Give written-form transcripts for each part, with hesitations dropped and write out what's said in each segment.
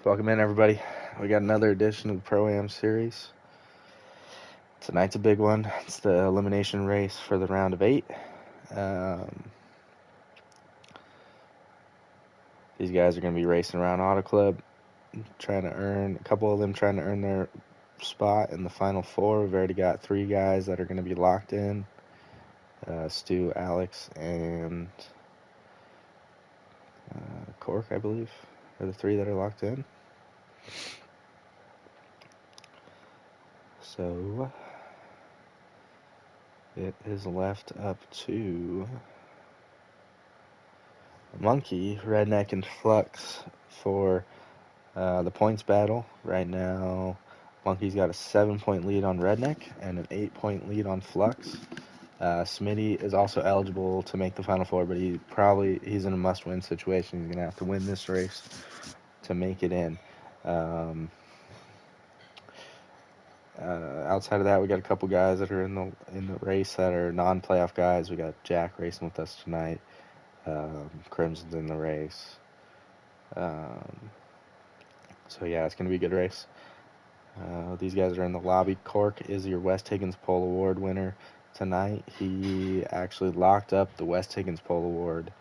Welcome in, everybody. We got another edition of the Pro-Am series. Tonight's a big one. It's the elimination race for the round of 8. These guys are going to be racing around Auto Club, a couple of them trying to earn their spot in the final 4. We've already got 3 guys that are going to be locked in. Stu, Alex, and Cork, I believe, are the 3 that are locked in. So it is left up to Monkey, Redneck, and Flux for the points battle. Right now, Monkey's got a 7-point lead on Redneck and an 8-point lead on Flux. Smitty is also eligible to make the Final Four, but he's in a must-win situation. He's going to have to win this race to make it in. Outside of that, we got a couple guys that are in the race that are non-playoff guys. We got Jack racing with us tonight. Crimson's in the race. So yeah, it's gonna be a good race. These guys are in the lobby. Cork is your West Higgins Pole Award winner tonight. He actually locked up the West Higgins Pole Award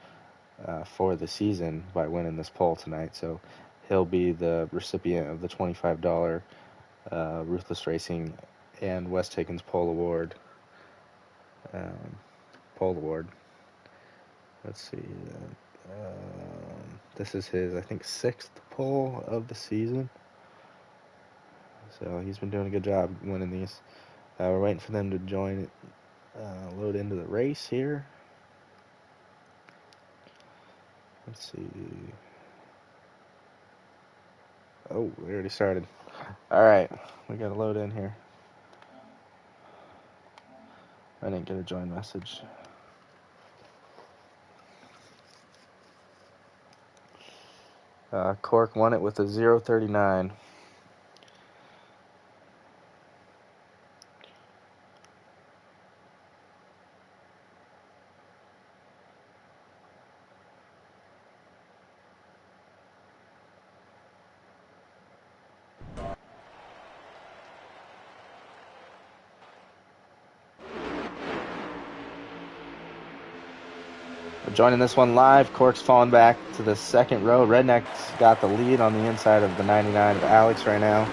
for the season by winning this pole tonight. So he'll be the recipient of the $25 Ruthless Racing and West Higgins Pole Award. Let's see. This is his, I think, 6th pole of the season. So he's been doing a good job winning these. We're waiting for them to join it, load into the race here. Let's see. Oh, we already started. All right, we got to load in here. I didn't get a join message. Cork won it with a 0:39. Joining this one live, Cork's falling back to the second row. Redneck's got the lead on the inside of the 99 of Alex right now.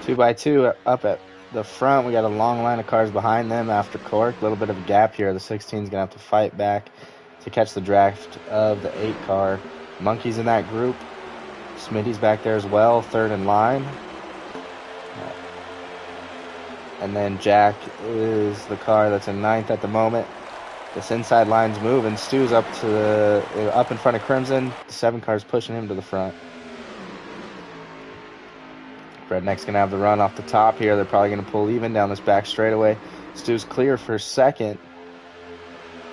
Two by two up at the front. We got a long line of cars behind them after Cork. A little bit of a gap here. The 16 is going to have to fight back to catch the draft of the 8 car. Monkey's in that group. Smitty's back there as well, 3rd in line. And then Jack is the car that's in 9th at the moment. This inside line's moving. Stu's up in front of Crimson. The 7 car's pushing him to the front. Redneck's going to have the run off the top here. They're probably going to pull even down this back straightaway. Stu's clear for 2nd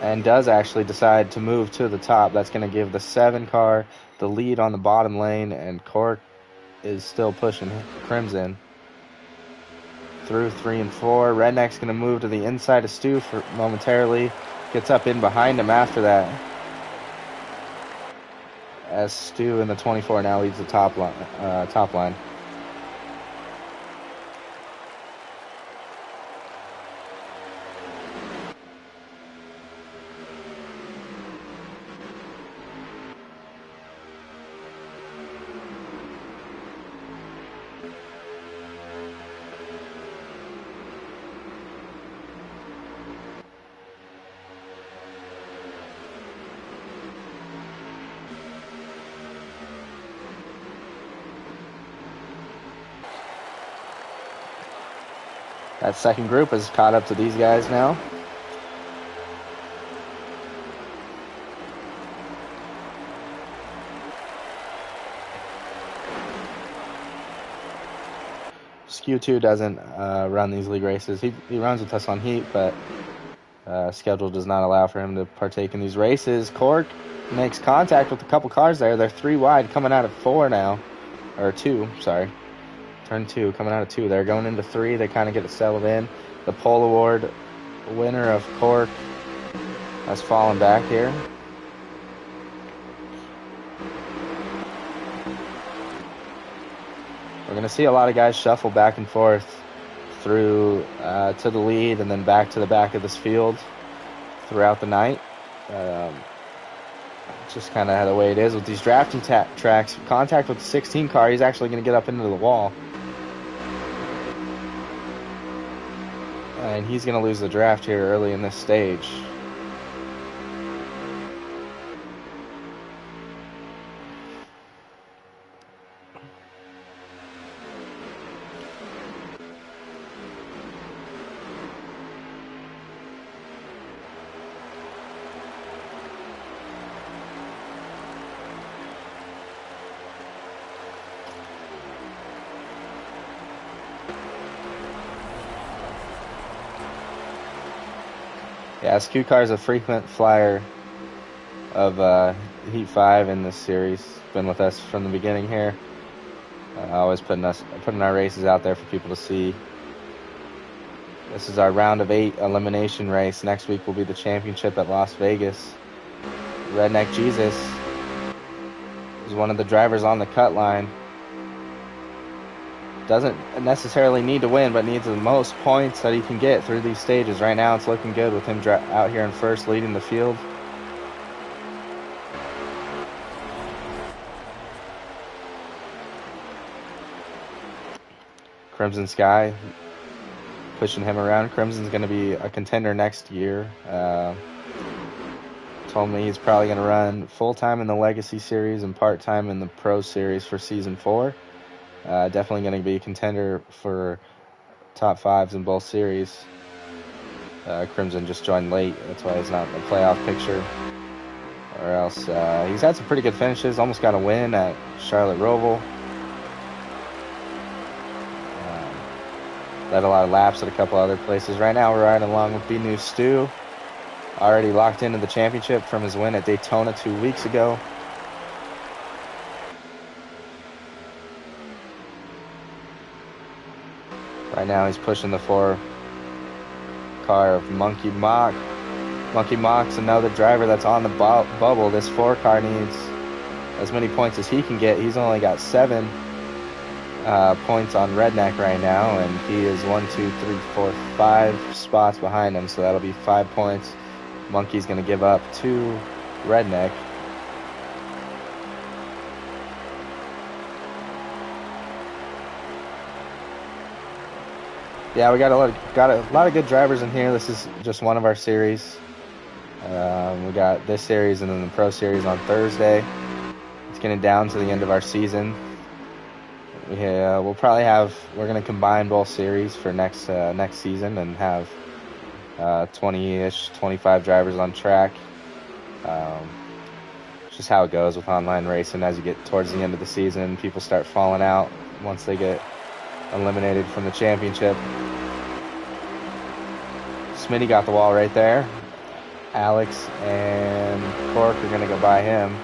and does actually decide to move to the top. That's going to give the 7 car the lead on the bottom lane, and Cork is still pushing Crimson through 3 and 4. Redneck's going to move to the inside of Stu for momentarily. Gets up in behind him after that, as Stu in the 24 now leads the top line. That second group has caught up to these guys now. Q2 doesn't run these league races. He runs with us on heat, but schedule does not allow for him to partake in these races. Cork makes contact with a couple cars there. They're 3 wide coming out of 4 now. Or 2, sorry. Turn 2, coming out of 2. They're going into 3. They kind of get it settled in. The pole award winner of Cork has fallen back here. We're going to see a lot of guys shuffle back and forth through to the lead and then back to the back of this field throughout the night. Just kind of the way it is with these drafting tracks. Contact with the 16 car, he's actually going to get up into the wall. And he's going to lose the draft here early in this stage. Yeah, SQ Car is a frequent flyer of Heat 5 in this series. Been with us from the beginning here. Always putting our races out there for people to see. This is our round of 8 elimination race. Next week will be the championship at Las Vegas. Redneck Jesus is one of the drivers on the cut line. Doesn't necessarily need to win, but needs the most points that he can get through these stages. Right now it's looking good with him out here in first, leading the field. Crimson Sky pushing him around. Crimson's going to be a contender next year. Told me he's probably going to run full-time in the Legacy Series and part-time in the Pro Series for Season 4. Definitely going to be a contender for top 5s in both series. Crimson just joined late. That's why he's not in the playoff picture. Or else he's had some pretty good finishes. Almost got a win at Charlotte Roval. Led a lot of laps at a couple other places. Right now we're riding along with B-New Stu. Already locked into the championship from his win at Daytona 2 weeks ago. Right now he's pushing the 4 car of Monkey Mock. Monkey Mock's another driver that's on the bubble. This 4 car needs as many points as he can get. He's only got 7 points on Redneck right now, and he is 1, 2, 3, 4, 5 spots behind him, so that'll be 5 points. Monkey's going to give up to Redneck. Yeah, we got a lot of good drivers in here. This is just one of our series. We got this series and then the Pro Series on Thursday. It's getting down to the end of our season. We'll probably we're going to combine both series for next season and have 20-ish, 25 drivers on track. It's just how it goes with online racing. As you get towards the end of the season, people start falling out once they get eliminated from the championship. Smitty got the wall right there. Alex and Cork are going to go by him.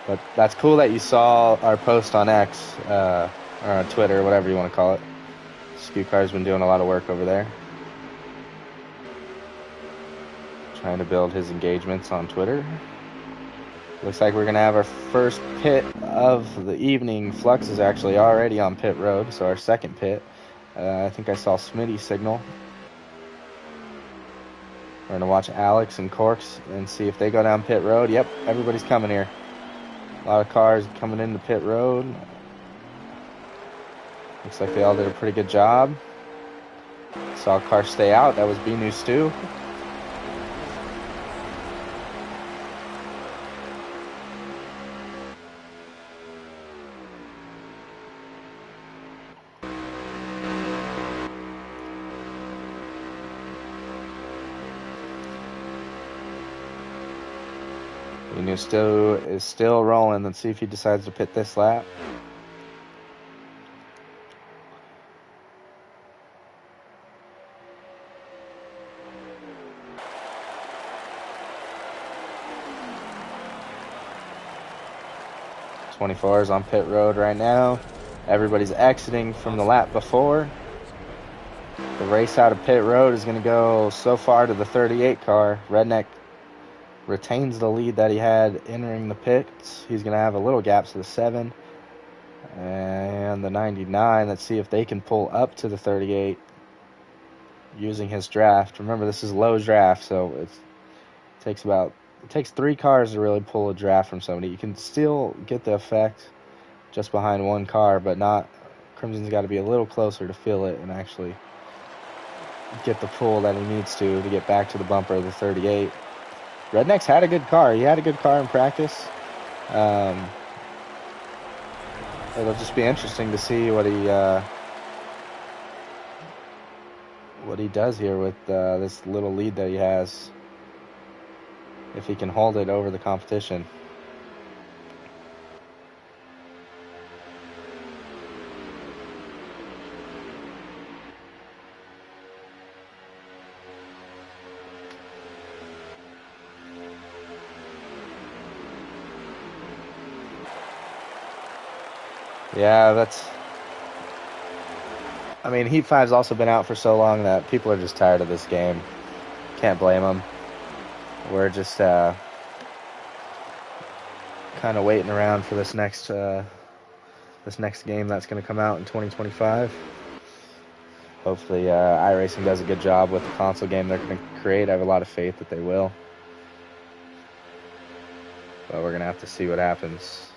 But that's cool that you saw our post on X, or on Twitter, whatever you want to call it. SQ Car's been doing a lot of work over there. Trying to build his engagements on Twitter. Looks like we're going to have our first pit of the evening. Flux is actually already on pit road, so our second pit. I think I saw Smitty signal. We're going to watch Alex and Corks and see if they go down pit road. Yep, everybody's coming here. A lot of cars coming into pit road. Looks like they all did a pretty good job. Saw a car stay out. That was B-New Stu. Stu is still rolling. Let's see if he decides to pit this lap. '24 is on pit road right now. Everybody's exiting from the lap before. The race out of pit road is going to go so far to the 38 car. Redneck retains the lead that he had entering the pits. He's going to have a little gap to the 7 and the 99. Let's see if they can pull up to the 38 using his draft. Remember, this is low draft, so it takes 3 cars to really pull a draft from somebody. You can still get the effect just behind 1 car, but not. Crimson's got to be a little closer to feel it and actually get the pull that he needs to get back to the bumper of the 38. Redneck's had a good car. He had a good car in practice. It'll just be interesting to see what he does here with this little lead that he has, if he can hold it over the competition. Yeah, I mean, Heat 5's also been out for so long that people are just tired of this game. Can't blame them. We're just kind of waiting around for this next game that's going to come out in 2025. Hopefully, iRacing does a good job with the console game they're going to create. I have a lot of faith that they will. But we're going to have to see what happens.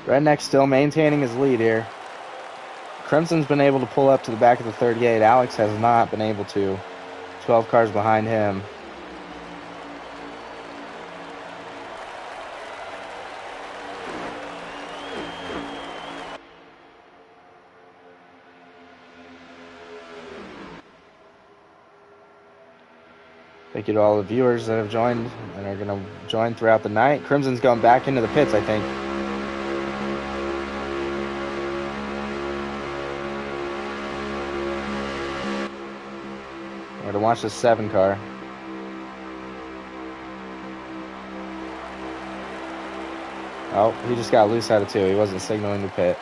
Redneck's still maintaining his lead here. Crimson's been able to pull up to the back of the 38. Alex has not been able to. 12 cars behind him. Thank you to all the viewers that have joined and are going to join throughout the night. Crimson's going back into the pits, I think. We're going to watch the 7 car. Oh, he just got loose out of 2. He wasn't signaling the pit.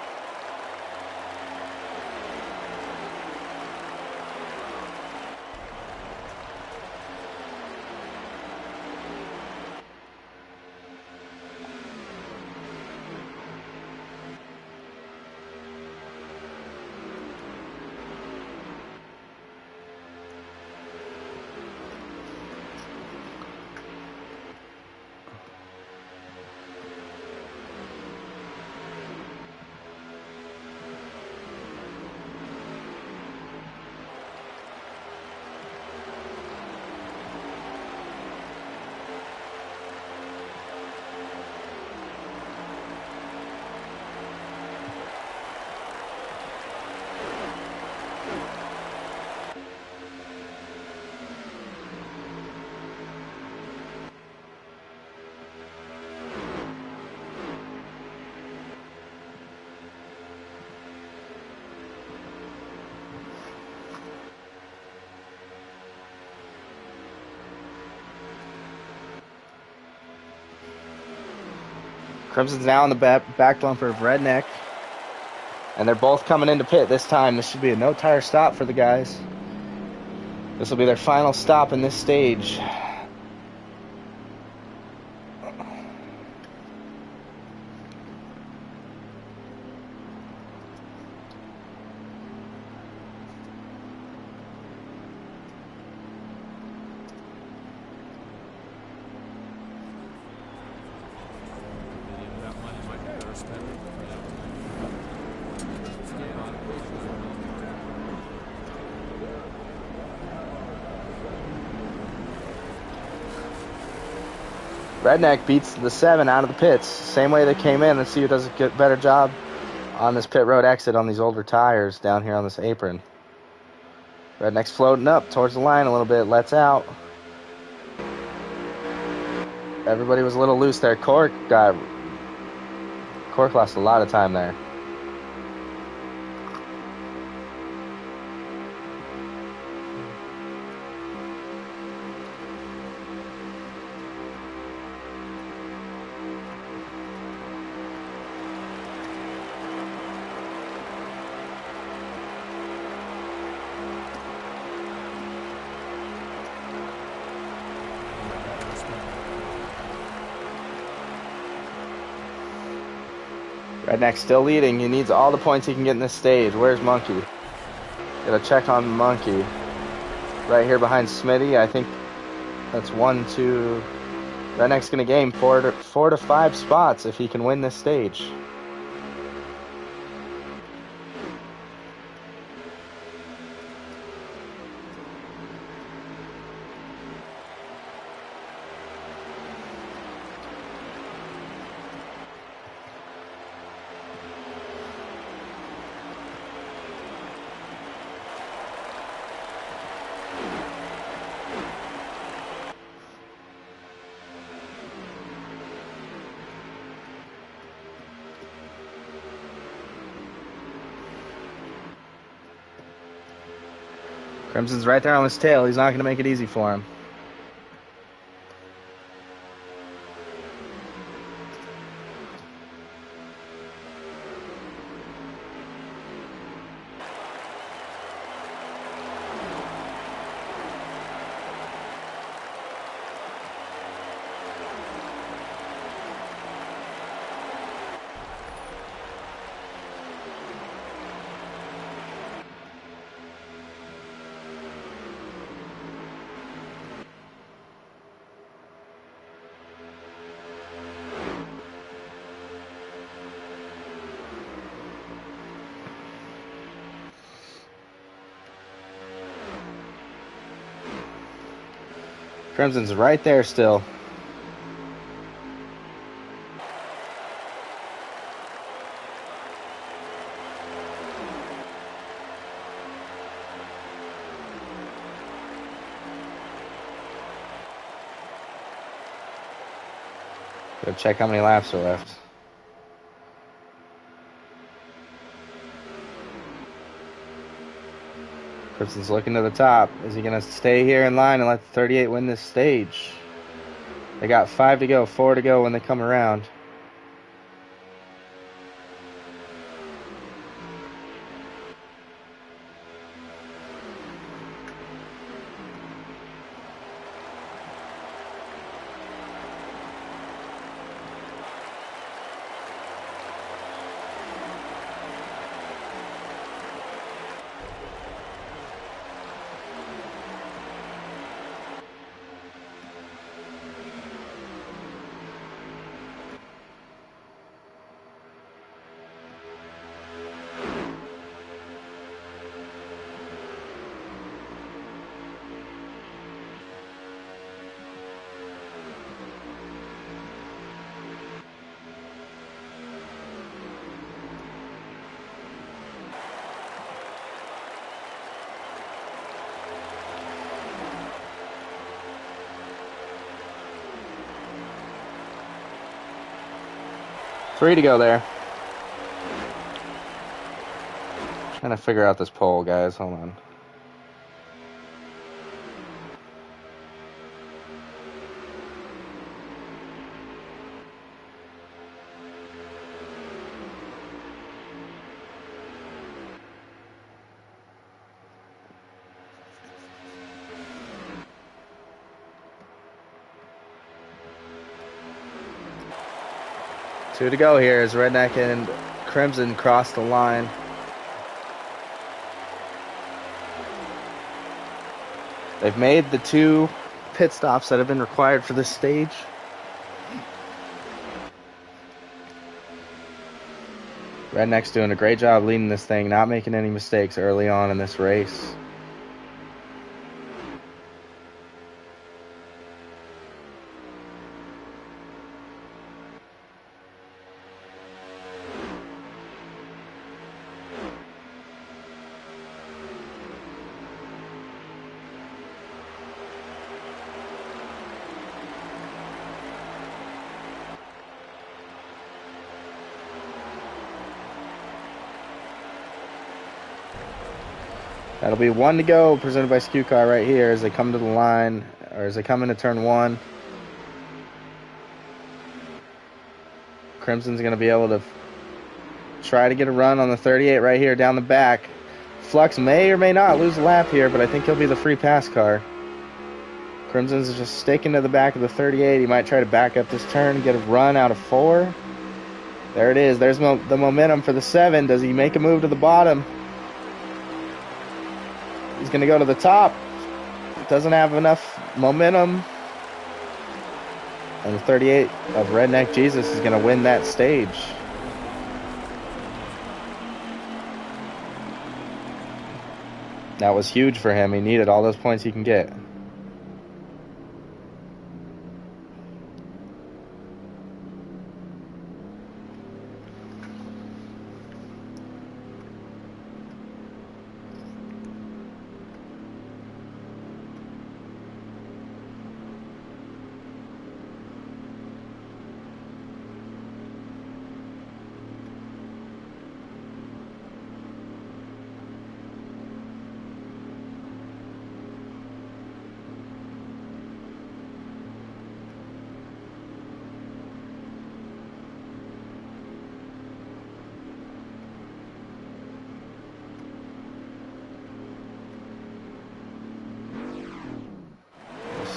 Crimson's now on the back bumper of Redneck. And they're both coming into pit this time. This should be a no-tire stop for the guys. This will be their final stop in this stage. Redneck beats the 7 out of the pits. Same way they came in. Let's see who does a better job on this pit road exit on these older tires down here on this apron. Redneck's floating up towards the line a little bit. Lets out. Everybody was a little loose there. Cork lost a lot of time there. Redneck's still leading. He needs all the points he can get in this stage. Where's Monkey? Gotta check on Monkey. Right here behind Smitty. I think that's 1, 2. Redneck's gonna gain 4 to 5 spots if he can win this stage. Crimson's right there on his tail. He's not going to make it easy for him. Crimson's right there still. Go check how many laps are left. Crimson's looking to the top. Is he going to stay here in line and let the 38 win this stage? They got 5 to go, 4 to go when they come around. Three to go there. Trying to figure out this pole, guys. Hold on. Two to go here as Redneck and Crimson cross the line. They've made the 2 pit stops that have been required for this stage. Redneck's doing a great job leading this thing, not making any mistakes early on in this race. That'll be 1 to go, presented by SKU Car right here as they come to the line, or as they come into turn 1. Crimson's going to be able to try to get a run on the 38 right here down the back. Flux may or may not lose a lap here, but I think he'll be the free pass car. Crimson's just sticking to the back of the 38. He might try to back up this turn and get a run out of 4. There it is. There's the momentum for the 7. Does he make a move to the bottom? He's going to go to the top. Doesn't have enough momentum. And the 38 of Redneck Jesus is going to win that stage. That was huge for him. He needed all those points he can get.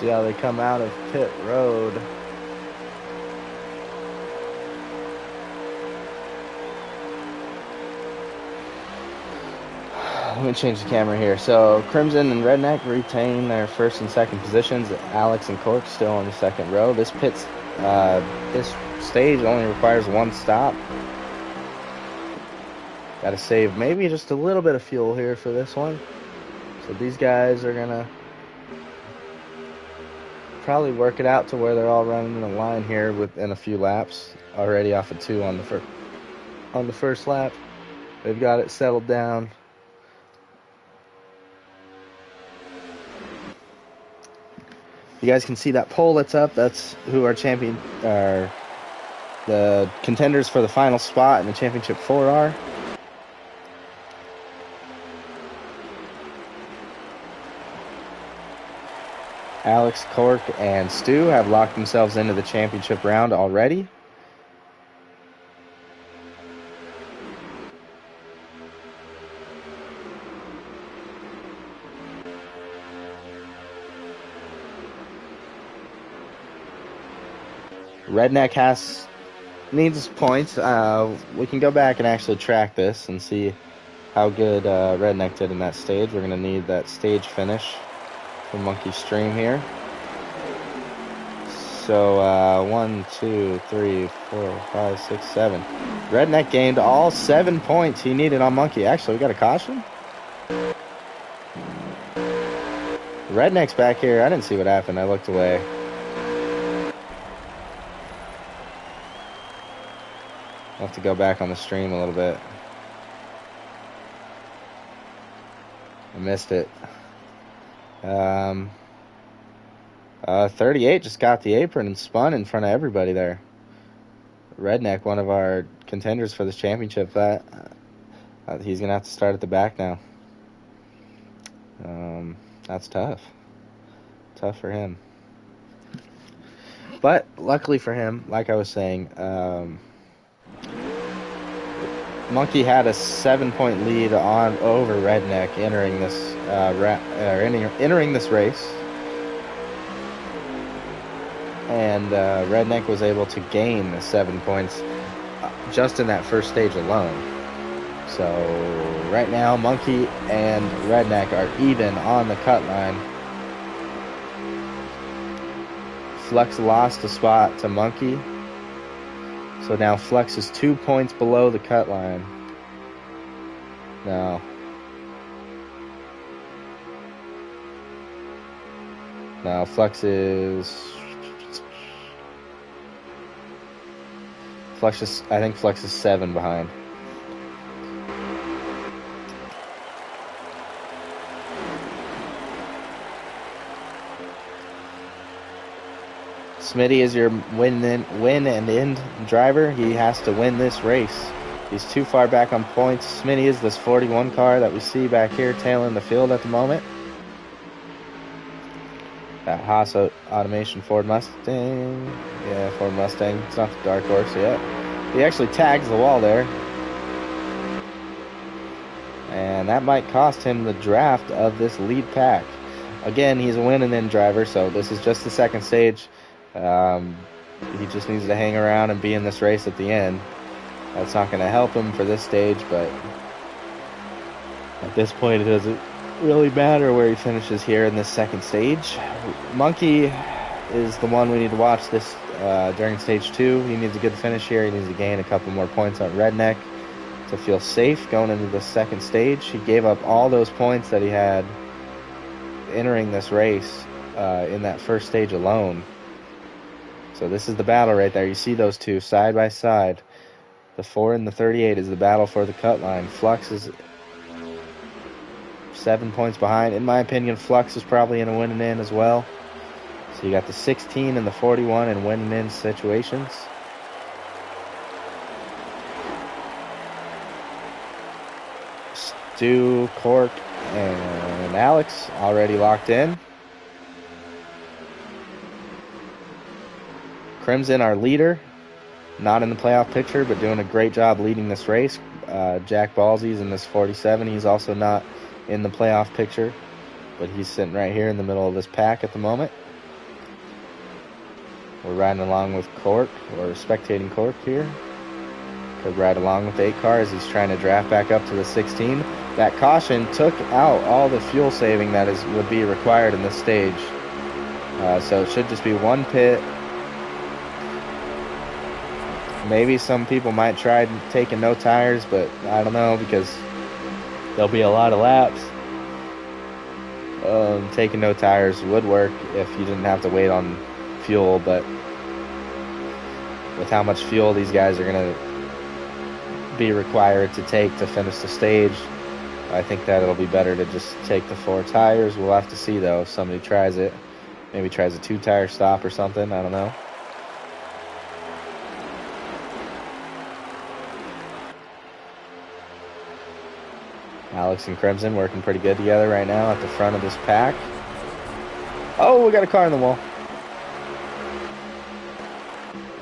See how they come out of pit road. Let me change the camera here. So Crimson and Redneck retain their first and second positions. Alex and Cork still on the second row. This stage only requires 1 stop. Got to save maybe just a little bit of fuel here for this one. So these guys are gonna probably work it out to where they're all running in a line here within a few laps. Already off of 2 on the first lap. They've got it settled down. You guys can see that pole that's up. That's who our champion, the contenders for the final spot in the championship 4 are. Alex, Cork, and Stu have locked themselves into the championship round already. Redneck needs points. We can go back and actually track this and see how good Redneck did in that stage. We're going to need that stage finish from Monkey Stream here. So 1, 2, 3, 4, 5, 6, 7. Redneck gained all 7 points he needed on Monkey. Actually, we got a caution. Redneck's back here. I didn't see what happened. I looked away. I'll have to go back on the stream a little bit. I missed it. 38 just got the apron and spun in front of everybody there. Redneck, one of our contenders for this championship, he's going to have to start at the back now. That's tough. Tough for him. But luckily for him, like I was saying, Monkey had a 7-point lead over Redneck entering this race, and Redneck was able to gain 7 points just in that first stage alone. So right now, Monkey and Redneck are even on the cut line. Flux lost a spot to Monkey. So now Flux is 2 points below the cut line. Now Flux is I think Flux is 7 behind. Smitty is your win and end driver. He has to win this race He's too far back on points. Smitty is this 41 car that we see back here tailing the field at the moment. That Haas Automation Ford Mustang. Yeah, Ford Mustang. It's not the Dark Horse yet. He actually tags the wall there. And that might cost him the draft of this lead pack. Again, he's a win-and-in driver, so this is just the second stage. He just needs to hang around and be in this race at the end. That's not going to help him for this stage, but at this point it doesn't really matter where he finishes here in this second stage. Monkey is the one we need to watch this during stage 2. He needs a good finish here. He needs to gain a couple more points on Redneck to feel safe going into the second stage. He gave up all those points that he had entering this race in that first stage alone. So this is the battle right there. You see those two side by side. The 4 and the 38 is the battle for the cut line. Flux is 7 points behind. In my opinion, Flux is probably in a win and in as well. So you got the 16 and the 41 in win and in situations. Stu, Cork, and Alex already locked in. Crimson, our leader, not in the playoff picture, but doing a great job leading this race. Jack Ballsy's in this 47. He's also not in the playoff picture, but he's sitting right here in the middle of this pack at the moment. We're riding along with Cork, or spectating Cork here. Could ride along with the 8 car as he's trying to draft back up to the 16. That caution took out all the fuel saving that would be required in this stage. So it should just be one pit. Maybe some people might try taking no tires, but I don't know, because there'll be a lot of laps. Taking no tires would work if you didn't have to wait on fuel, but with how much fuel these guys are going to be required to take to finish the stage, I think that it'll be better to just take the 4 tires. We'll have to see, though, if somebody tries it. Maybe tries a 2-tire stop or something. I don't know. Alex and Crimson working pretty good together right now at the front of this pack. Oh, we got a car in the wall.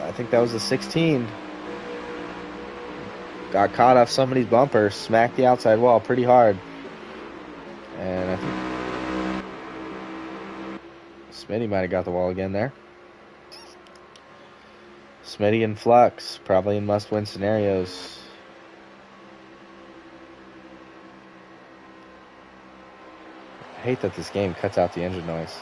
I think that was the 16. Got caught off somebody's bumper, smacked the outside wall pretty hard. And I think Smitty might have got the wall again there. Smitty and Flux, probably in must-win scenarios. I hate that this game cuts out the engine noise.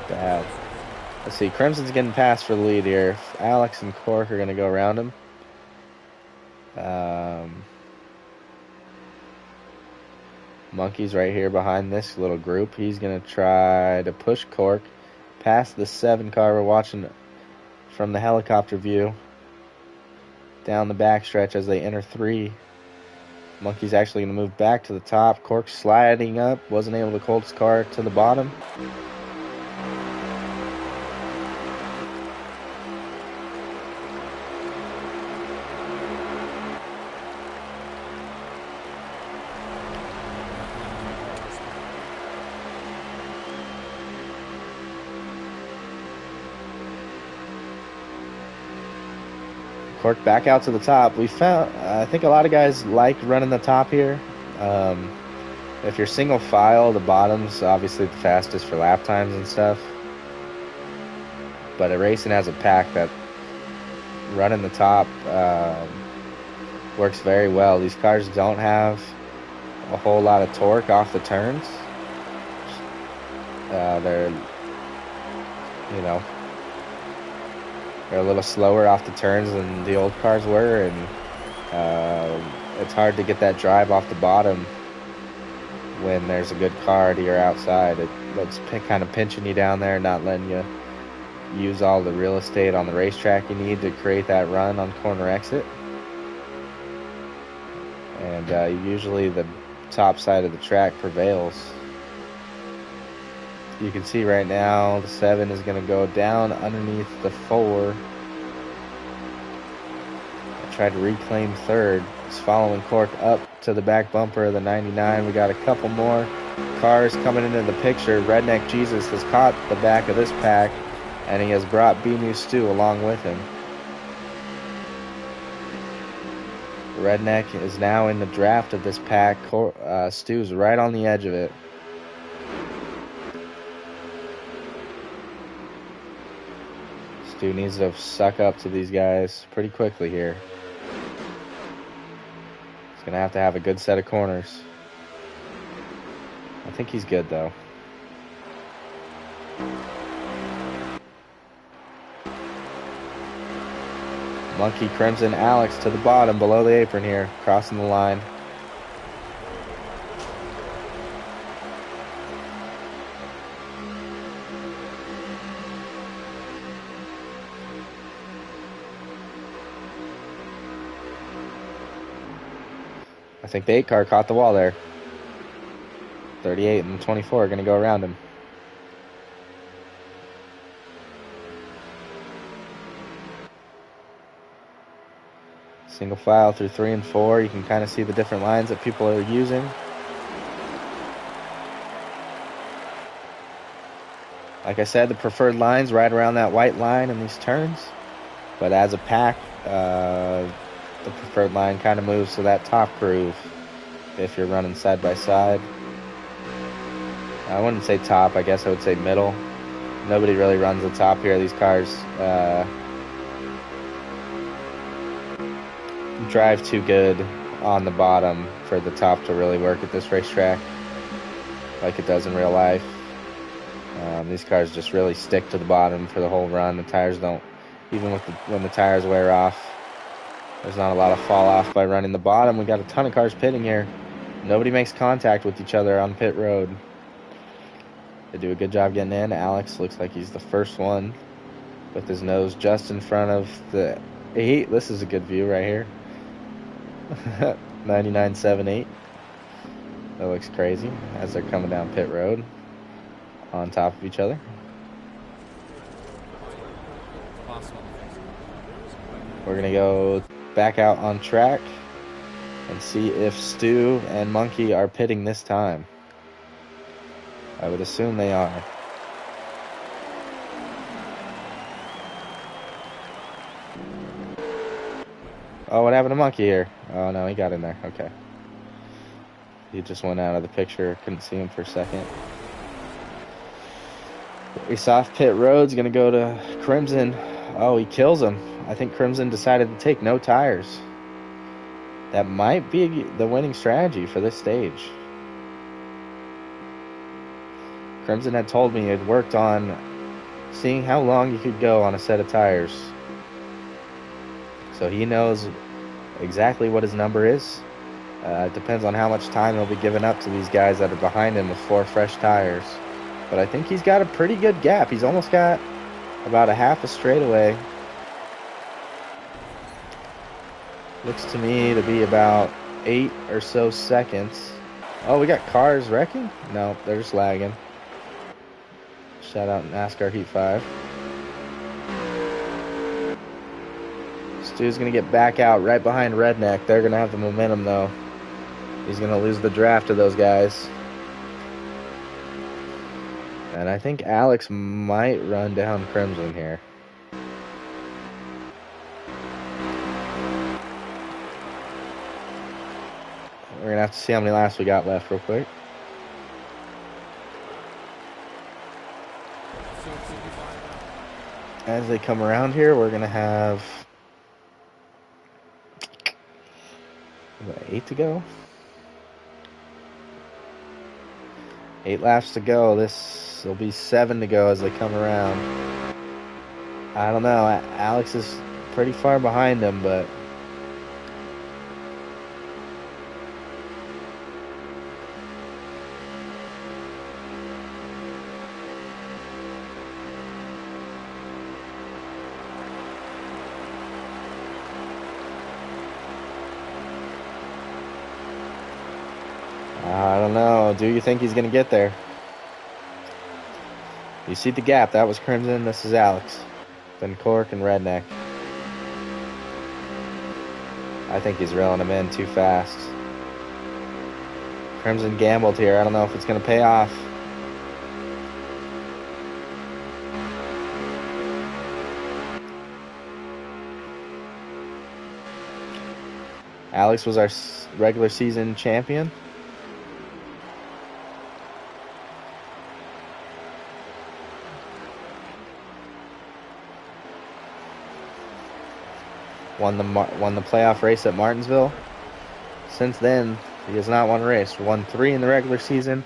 Bad. Let's see, Crimson's getting passed for the lead here. Alex and Cork are going to go around him. Monkey's right here behind this little group. He's going to try to push Cork past the 7 car. We're watching from the helicopter view down the backstretch as they enter 3. Monkey's actually going to move back to the top. Cork's sliding up. Wasn't able to hold his car to the bottom. Cork back out to the top. We found, I think a lot of guys like running the top here. If you're single file, the bottom's obviously the fastest for lap times and stuff. But racing has a pack that running the top works very well. These cars don't have a whole lot of torque off the turns. They're a little slower off the turns than the old cars were, and it's hard to get that drive off the bottom when there's a good car to your outside. It's kind of pinching you down there, not letting you use all the real estate on the racetrack you need to create that run on corner exit. And usually the top side of the track prevails. You can see right now the 7 is going to go down underneath the 4. I tried to reclaim 3rd. It's following Cork up to the back bumper of the 99. We got a couple more cars coming into the picture. Redneck Jesus has caught the back of this pack, and he has brought B-New Stu along with him. Redneck is now in the draft of this pack. Stu's right on the edge of it. Stu needs to suck up to these guys pretty quickly here. He's going to have a good set of corners. I think he's good, though. Monkey, Crimson, Alex to the bottom, below the apron here, crossing the line. I think the 8 car caught the wall there. 38 and 24 are going to go around him. Single file through 3 and 4. You can kind of see the different lines that people are using. Like I said, the preferred line's right around that white line in these turns. But as a pack, the preferred line kind of moves to that top groove if you're running side by side. I wouldn't say top, I guess I would say middle. Nobody really runs the top here. These cars drive too good on the bottom for the top to really work at this racetrack like it does in real life. These cars just really stick to the bottom for the whole run. The tires don't, even when the tires wear off, there's not a lot of fall off by running the bottom. We got a ton of cars pitting here. Nobody makes contact with each other on pit road. They do a good job getting in. Alex looks like he's the first one with his nose just in front of the 8. This is a good view right here. 99.78. That looks crazy as they're coming down pit road on top of each other. We're going to go back out on track and see if Stu and Monkey are pitting this time. I would assume they are. Oh, what happened to Monkey here? Oh, no, he got in there. Okay. He just went out of the picture. Couldn't see him for a second. Race off pit road's going to go to Crimson. Oh, he kills him. I think Crimson decided to take no tires. That might be the winning strategy for this stage. Crimson had told me he had worked on seeing how long you could go on a set of tires. So he knows exactly what his number is. It depends on how much time he'll be giving up to these guys that are behind him with 4 fresh tires. But I think he's got a pretty good gap. He's almost got about a half a straightaway. Looks to me to be about 8 or so seconds. Oh, we got cars wrecking? No, they're just lagging. Shout out NASCAR Heat 5. Stu's going to get back out right behind Redneck. They're going to have the momentum, though. He's going to lose the draft to those guys. And I think Alex might run down Crimson here. We're going to have to see how many laps we got left real quick. As they come around here, we're going to have 8 to go. 8 laps to go. This will be 7 to go as they come around. I don't know. Alex is pretty far behind him, but I don't know. Do you think he's going to get there? You see the gap. That was Crimson. This is Alex. Then Cork and Redneck. I think he's reeling him in too fast. Crimson gambled here. I don't know if it's going to pay off. Alex was our regular season champion. Won the playoff race at Martinsville. Since then, he has not won a race. Won 3 in the regular season,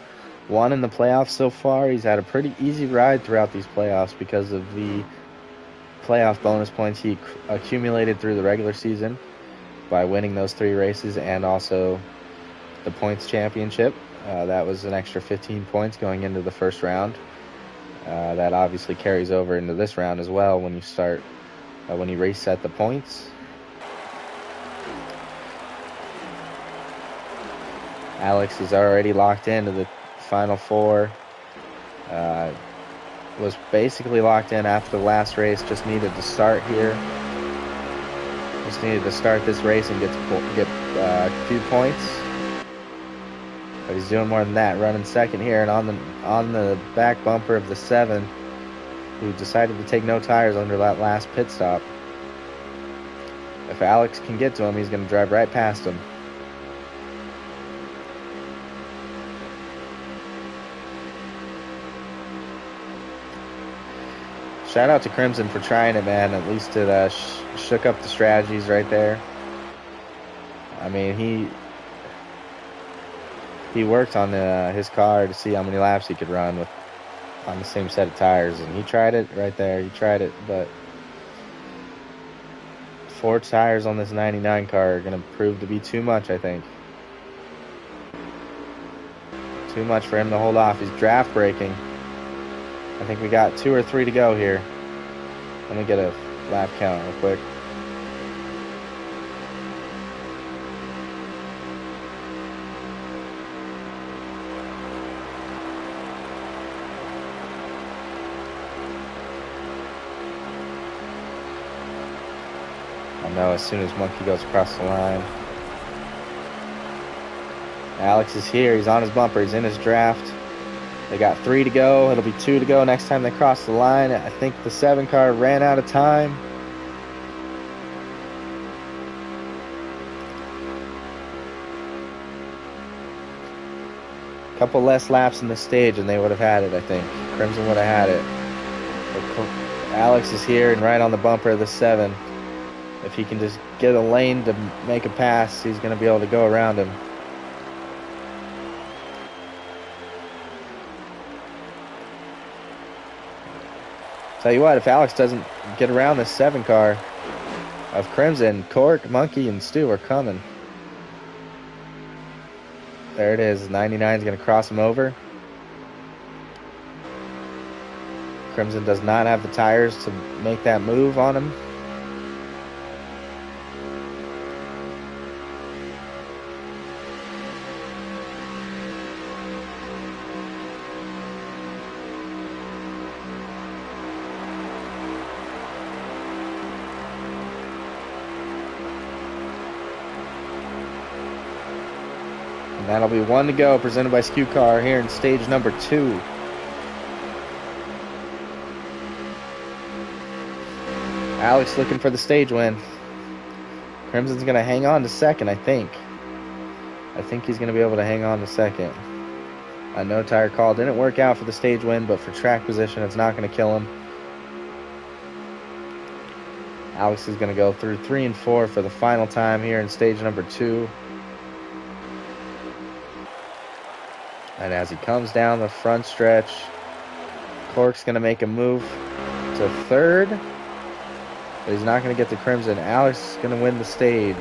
1 in the playoffs so far. He's had a pretty easy ride throughout these playoffs because of the playoff bonus points he accumulated through the regular season by winning those 3 races, and also the points championship. That was an extra 15 points going into the first round. That obviously carries over into this round as well when you reset the points. Alex is already locked into the Final 4. Was basically locked in after the last race. Just needed to start here. Just needed to start this race and get a few points. But he's doing more than that. Running second here, and on the back bumper of the 7, who decided to take no tires under that last pit stop. If Alex can get to him, he's going to drive right past him. Shout out to Crimson for trying it, man. At least it shook up the strategies right there. I mean, he worked on his car to see how many laps he could run on the same set of tires, and he tried it right there. He tried it, but 4 tires on this 99 car are going to prove to be too much, I think. Too much for him to hold off. He's draft braking. I think we got 2 or 3 to go here. Let me get a lap count real quick. I know as soon as Monkey goes across the line. Alex is here. He's on his bumper. He's in his draft. They got 3 to go. It'll be 2 to go next time they cross the line. I think the 7 car ran out of time. A couple less laps in the stage and they would have had it, I think. Crimson would have had it. But Alex is here and right on the bumper of the 7. If he can just get a lane to make a pass, he's going to be able to go around him. Tell you what, if Alex doesn't get around this 7 car of Crimson, Cork, Monkey, and Stu are coming. There it is. 99 is going to cross him over. Crimson does not have the tires to make that move on him. And that'll be 1 to go, presented by Skew Car here in stage number 2. Alex looking for the stage win. Crimson's going to hang on to second, I think. I think he's going to be able to hang on to second. A no tire call didn't work out for the stage win, but for track position, it's not going to kill him. Alex is going to go through 3 and 4 for the final time here in stage number 2. And as he comes down the front stretch, Cork's going to make a move to 3rd. But he's not going to get the Crimson. Alex is going to win the stage.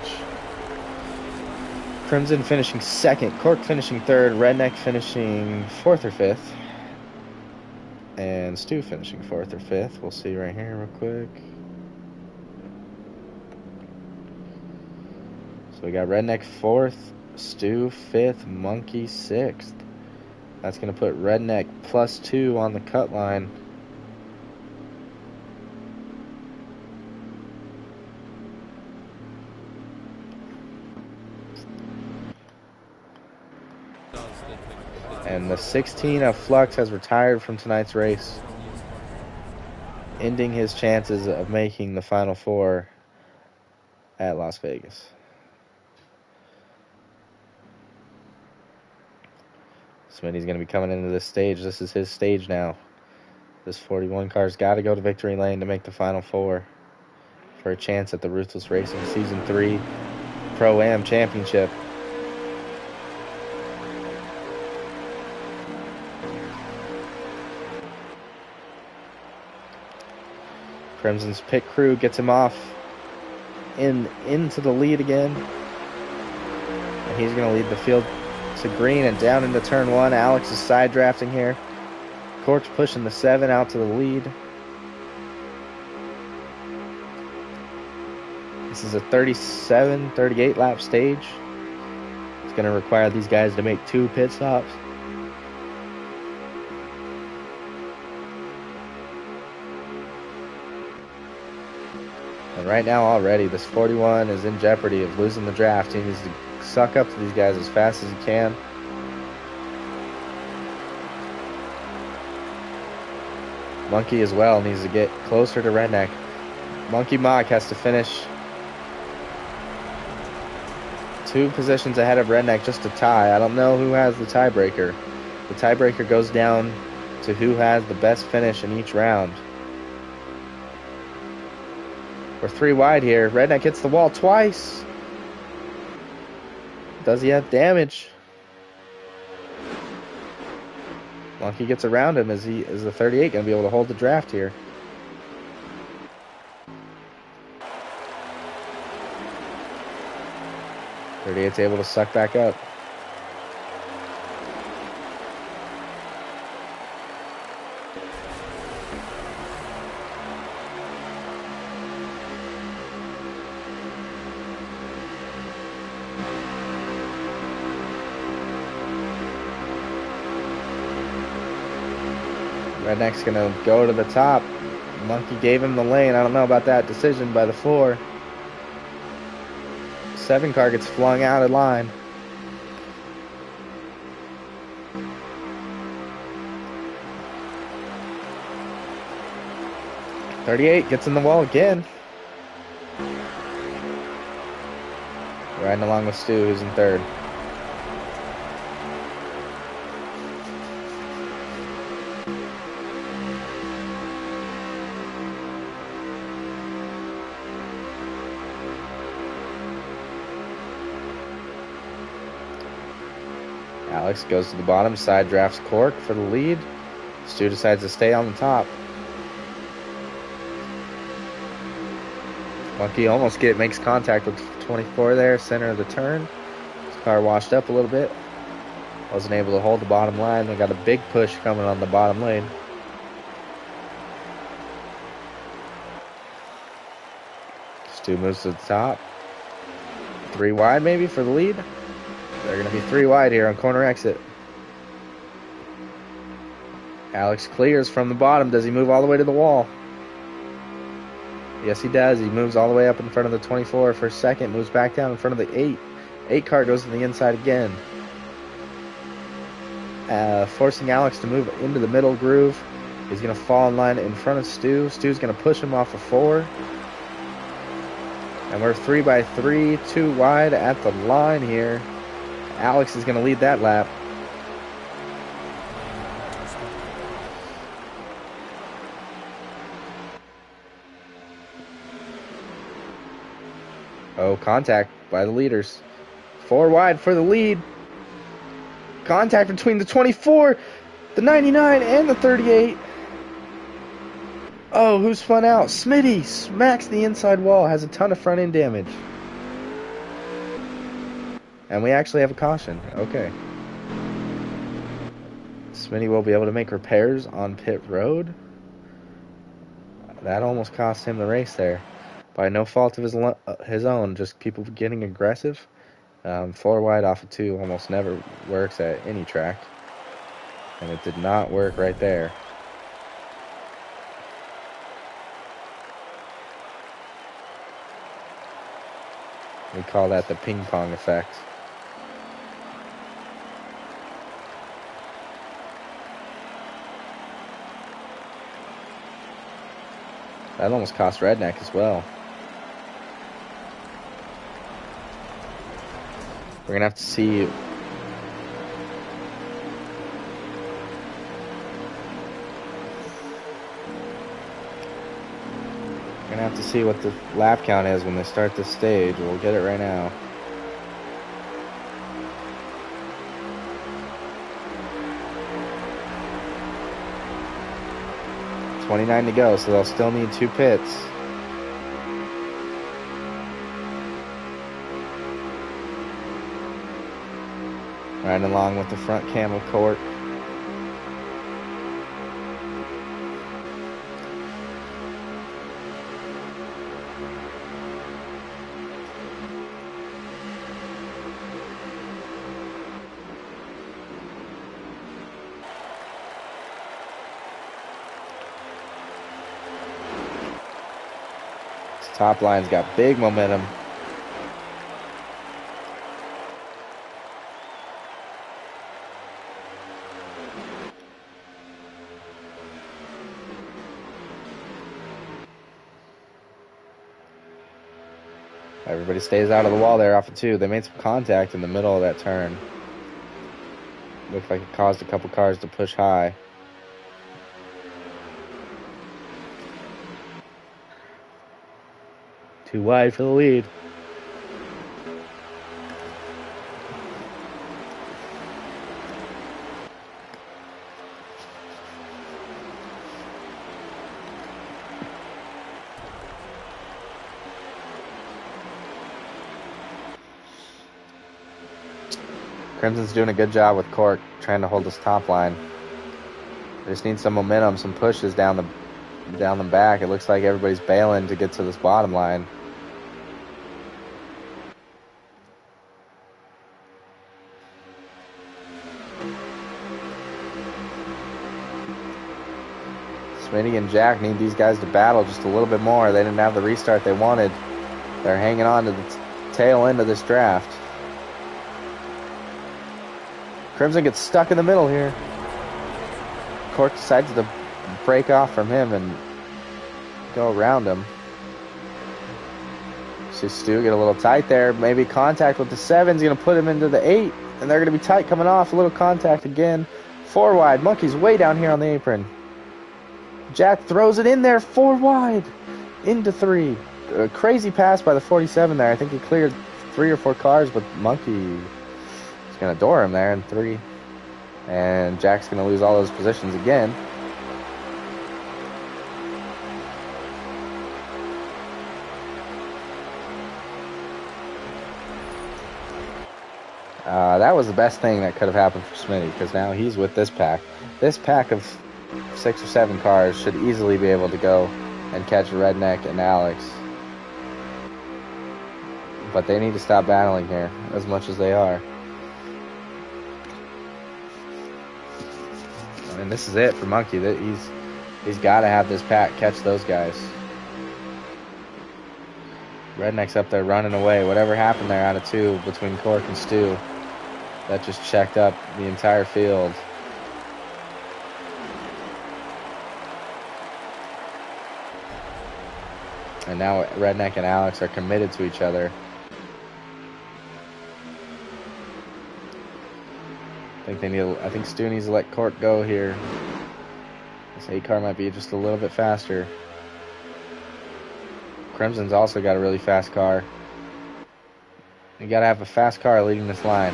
Crimson finishing 2nd. Cork finishing 3rd. Redneck finishing 4th or 5th. And Stu finishing 4th or 5th. We'll see right here real quick. So we got Redneck 4th. Stu 5th. Monkey 6th. That's going to put Redneck +2 on the cut line And the 16 of Flux has retired from tonight's race, ending his chances of making the Final Four at Las Vegas. Smitty's going to be coming into this stage. This is his stage now. This 41 car's got to go to victory lane to make the Final Four for a chance at the Ruthless Racing Season 3 Pro-Am Championship. Crimson's pit crew gets him off into the lead again. And he's going to lead the field to green and down into turn 1. Alex is side drafting here. Cork's pushing the 7 out to the lead. This is a 37, 38 lap stage. It's going to require these guys to make 2 pit stops. And right now already, this 41 is in jeopardy of losing the draft. He needs to suck up to these guys as fast as he can. Monkey as well needs to get closer to Redneck. Monkey Mock has to finish 2 positions ahead of Redneck just to tie. I don't know who has the tiebreaker. The tiebreaker goes down to who has the best finish in each round. We're 3 wide here. Redneck hits the wall twice. Does he have damage? Monkey gets around him. Is the 38 going to be able to hold the draft here? .38's able to suck back up. Redneck's going to go to the top. Monkey gave him the lane. I don't know about that decision by the 4. 7 car gets flung out of line. .38 gets in the wall again. Riding along with Stu, who's in 3rd. Alex goes to the bottom, side drafts Cork for the lead. Stu decides to stay on the top. Monkey almost makes contact with 24 there, center of the turn. His car washed up a little bit. Wasn't able to hold the bottom line. They got a big push coming on the bottom lane. Stu moves to the top. 3 wide maybe for the lead. They're going to be 3 wide here on corner exit. Alex clears from the bottom. Does he move all the way to the wall? Yes, he does. He moves all the way up in front of the 24 for a second. Moves back down in front of the 8. 8 car goes to the inside again. Forcing Alex to move into the middle groove. He's going to fall in line in front of Stu. Stu's going to push him off of 4. And we're 3 by 3, 2 wide at the line here. Alex is going to lead that lap. Oh, contact by the leaders. 4 wide for the lead. Contact between the 24, the 99, and the 38. Oh, who spun out? Smitty smacks the inside wall. Has a ton of front end damage. And we actually have a caution. Okay. Smitty will be able to make repairs on pit road. That almost cost him the race there. By no fault of his own, just people getting aggressive. 4 wide off of 2 almost never works at any track. And it did not work right there. We call that the ping pong effect. That almost cost Redneck as well. We're going to have to see. We're going to have to see what the lap count is when they start this stage. We'll get it right now. $29 to go, so they'll still need 2 pits. Right along with the front cam of Court. This top line's got big momentum. Everybody stays out of the wall there off of 2. They made some contact in the middle of that turn. Looked like it caused a couple cars to push high. Too wide for the lead. Crimson's doing a good job with Cork, trying to hold this top line. They just need some momentum, some pushes down the back. It looks like everybody's bailing to get to this bottom line. Smitty and Jack need these guys to battle just a little bit more. They didn't have the restart they wanted. They're hanging on to the tail end of this draft. Crimson gets stuck in the middle here. Cork decides to break off from him and go around him. See Stu get a little tight there. Maybe contact with the 7's going to put him into the 8. And they're going to be tight coming off. A little contact again. 4 wide. Monkey's way down here on the apron. Jack throws it in there. 4 wide. Into 3. A crazy pass by the 47 there. I think he cleared 3 or 4 cars, but Monkey... going to door him there in 3, and Jack's going to lose all those positions again. That was the best thing that could have happened for Smitty, because now he's with this pack. This pack of 6 or 7 cars should easily be able to go and catch Redneck and Alex, but they need to stop battling here as much as they are. And this is it for Monkey. He's got to have this pack catch those guys. Redneck's up there running away. Whatever happened there out of 2 between Cork and Stu, that just checked up the entire field. And now Redneck and Alex are committed to each other. I think Stu needs to let Cork go here. This 8 car might be just a little bit faster. Crimson's also got a really fast car. You gotta have a fast car leading this line.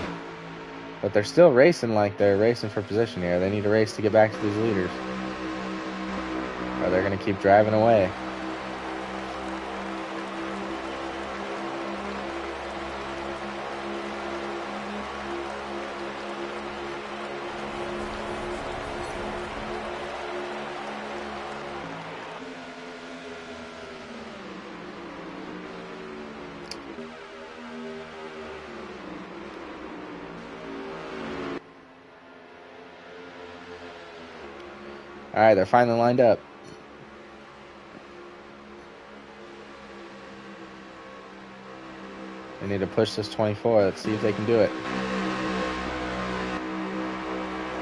But they're still racing like they're racing for position here. They need to race to get back to these leaders, or they're gonna keep driving away. All right, they're finally lined up. They need to push this 24. Let's see if they can do it.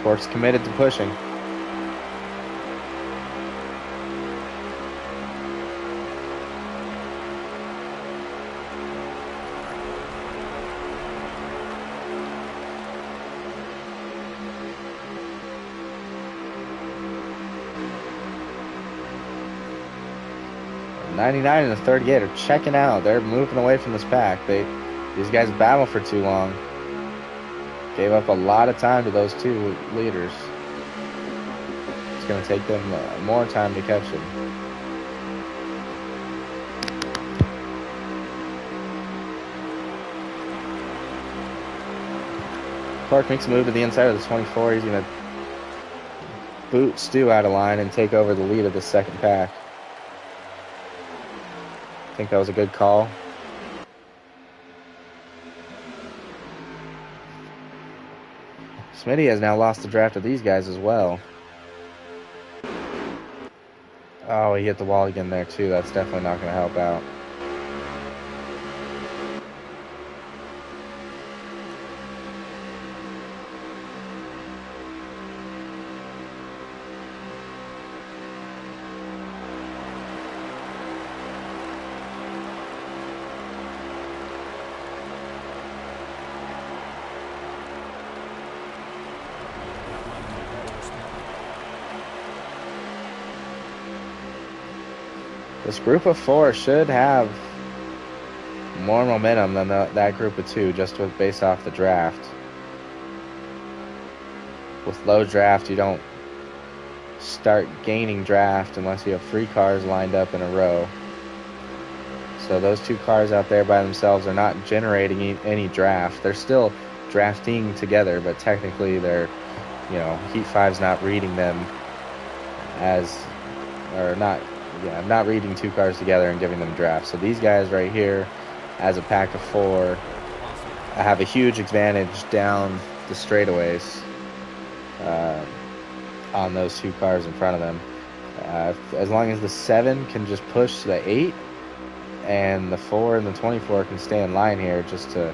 Cork's committed to pushing. 99 and the 38 are checking out. They're moving away from this pack. These guys battle for too long. Gave up a lot of time to those two leaders. It's going to take them more time to catch them. Clark makes a move to the inside of the 24. He's going to boot Stu out of line and take over the lead of the second pack. I think that was a good call. Smitty has now lost the draft of these guys as well. Oh, he hit the wall again there too. That's definitely not going to help out. This group of four should have more momentum than that group of two, just based off the draft. With low draft, you don't start gaining draft unless you have 3 cars lined up in a row. So those 2 cars out there by themselves are not generating any draft. They're still drafting together, but technically they're, Heat 5's not reading them not reading 2 cars together and giving them drafts. So these guys right here, as a pack of 4, have a huge advantage down the straightaways on those 2 cars in front of them. As long as the 7 can just push the 8, and the 4 and the 24 can stay in line here just to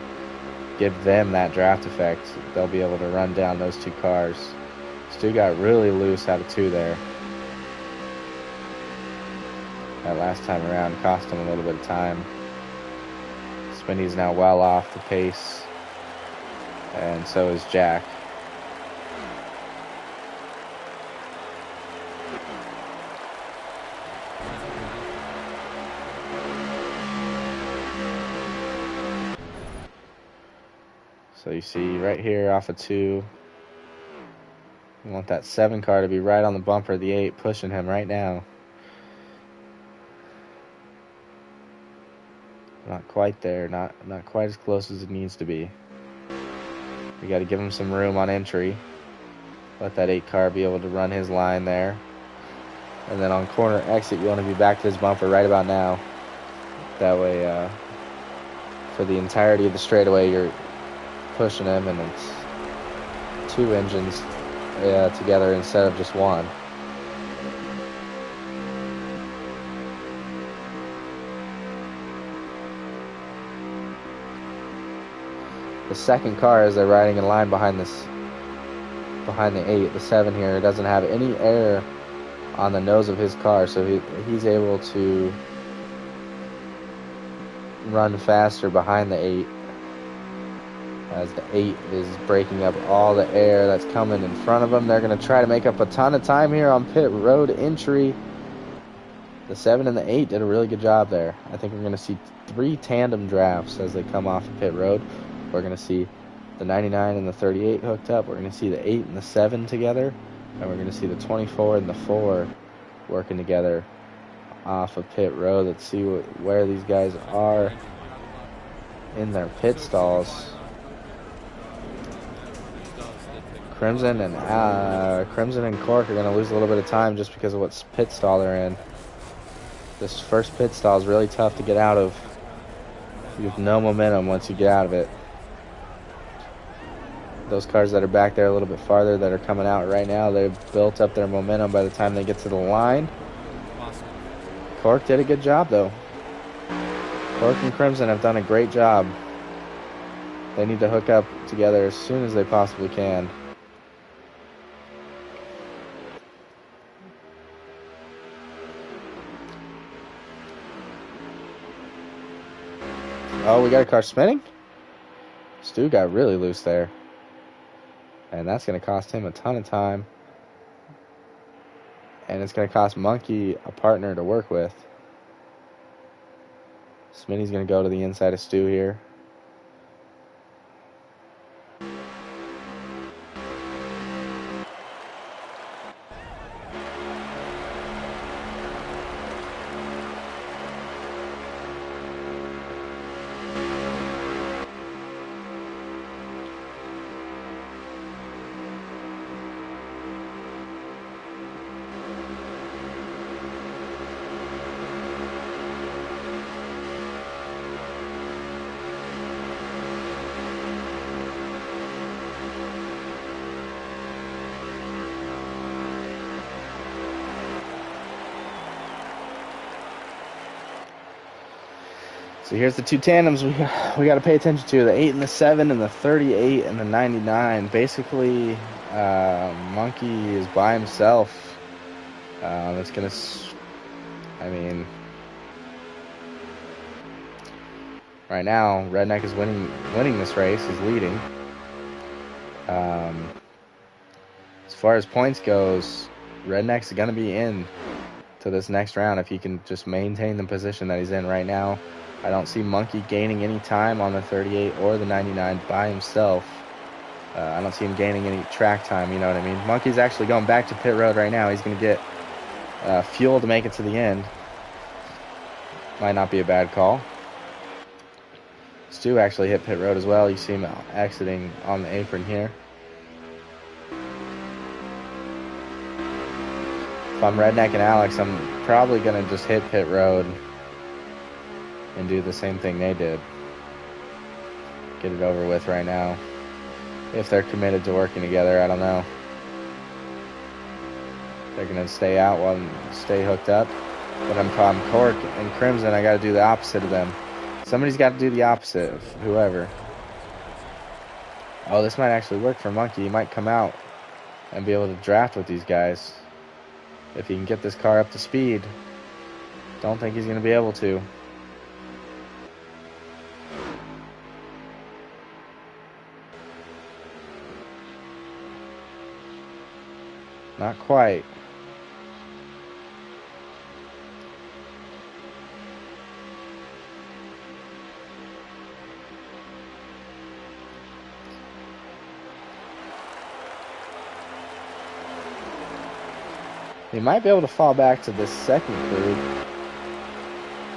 give them that draft effect, they'll be able to run down those 2 cars. Stu got really loose out of 2 there. That last time around cost him a little bit of time. Spinny's now well off the pace, and so is Jack. So you see right here off of 2, you want that 7 car to be right on the bumper of the 8, pushing him right now. Not quite there, not quite as close as it needs to be. We got to give him some room on entry. Let that 8 car be able to run his line there. And then on corner exit, you want to be back to his bumper right about now. That way, for the entirety of the straightaway, you're pushing him, and it's 2 engines together instead of just 1. The second car, as they're riding in line behind the 8, the 7 here, doesn't have any air on the nose of his car, so he's able to run faster behind the 8, as the 8 is breaking up all the air that's coming in front of him. They're going to try to make up a ton of time here on pit road entry. The 7 and the 8 did a really good job there. I think we're going to see 3 tandem drafts as they come off of pit road. We're going to see the 99 and the 38 hooked up. We're going to see the 8 and the 7 together. And we're going to see the 24 and the 4 working together off of pit road. Let's see where these guys are in their pit stalls. Crimson and Cork are going to lose a little bit of time just because of what pit stall they're in. This first pit stall is really tough to get out of. You have no momentum once you get out of it. Those cars that are back there a little bit farther that are coming out right now, they've built up their momentum by the time they get to the line. Cork did a good job, though. Cork and Crimson have done a great job. They need to hook up together as soon as they possibly can. Oh, we got a car spinning? Stu got really loose there. And that's going to cost him a ton of time. And it's going to cost Monkey a partner to work with. Smitty's going to go to the inside of Stu here. So here's the two tandems we got to pay attention to: the 8 and the 7, and the 38 and the 99. Basically, Monkey is by himself. It's gonna. I mean, right now, Redneck is winning this race. He's leading. As far as points goes, Redneck's gonna be in to this next round if he can just maintain the position that he's in right now. I don't see Monkey gaining any time on the 38 or the 99 by himself. I don't see him gaining any track time, you know what I mean? Monkey's actually going back to pit road right now. He's going to get fuel to make it to the end. Might not be a bad call. Stu actually hit pit road as well. You see him exiting on the apron here. If I'm Redneck and Alex, I'm probably going to just hit pit road and do the same thing they did. Get it over with right now. If they're committed to working together, I don't know. They're going to stay out stay hooked up. But I'm Cork and Crimson, I got to do the opposite of them. Somebody's got to do the opposite of whoever. Oh, this might actually work for Monkey. He might come out and be able to draft with these guys. If he can get this car up to speed. Don't think he's going to be able to. Not quite. He might be able to fall back to this second group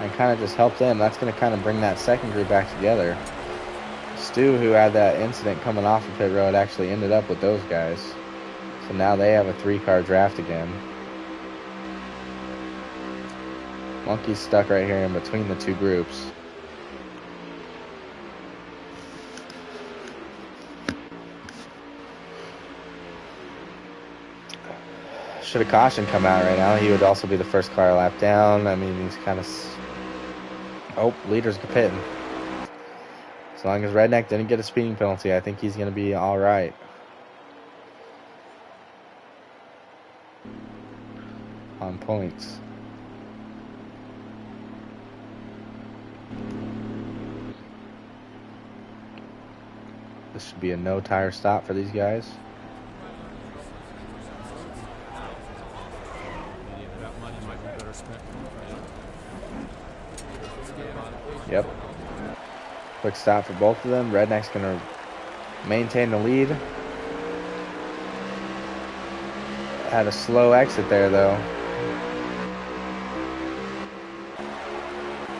and kind of just help them. That's going to kind of bring that second group back together. Stu, who had that incident coming off of pit road, actually ended up with those guys. So now they have a 3-car draft again. Monkey's stuck right here in between the two groups. Should a caution come out right now, he would also be the first car lap down. I mean, he's kind of... Oh, leader's pitting. As long as Redneck didn't get a speeding penalty, I think he's going to be all right. On points. This should be a no tire stop for these guys. Yep. Quick stop for both of them. Redneck's going to maintain the lead. Had a slow exit there, though.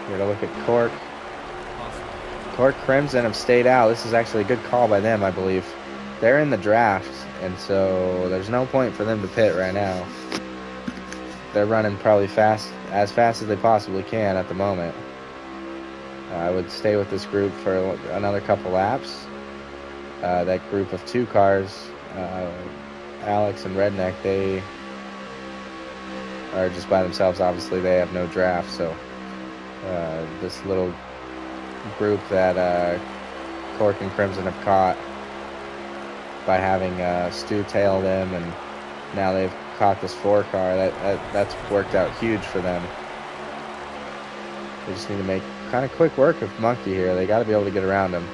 We're going to look at Cork. Cork Crimson have stayed out. This is actually a good call by them, I believe. They're in the draft, and so there's no point for them to pit right now. They're running probably as fast as they possibly can at the moment. I would stay with this group for another couple laps. That group of 2 cars, Alex and Redneck, they are just by themselves. Obviously, they have no draft, so this little group that Cork and Crimson have caught by having Stu tail them, and now they've caught this 4-car. That's worked out huge for them. They just need to make kind of quick work of Monkey here. They got to be able to get around him.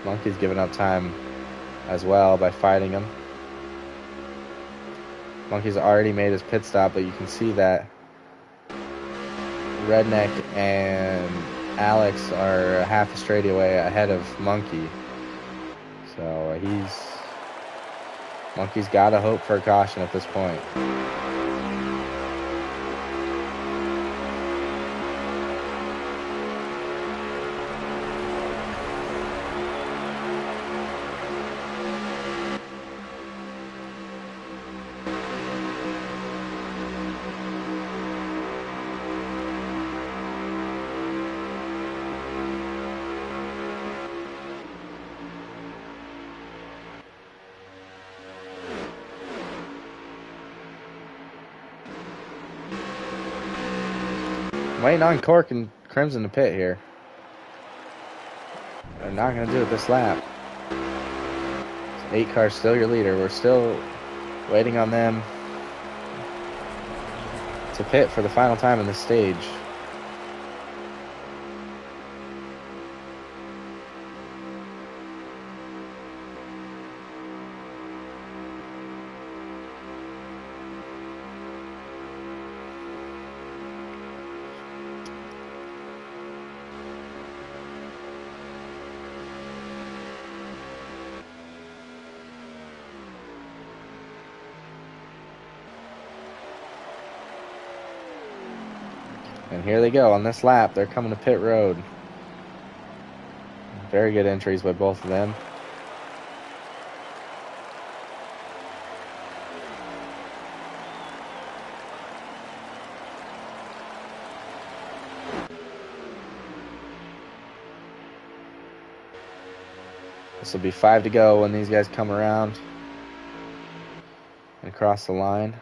Monkey's giving up time as well by fighting him. Monkey's already made his pit stop, but you can see that Redneck and Alex are half a straightaway ahead of Monkey. So Monkey's got to hope for a caution at this point. Waiting on Cork and Crimson to pit here. They're not going to do it this lap. 8 cars still your leader. We're still waiting on them to pit for the final time in this stage. And here they go on this lap. They're coming to pit road. Very good entries by both of them. This will be 5 to go when these guys come around and cross the line.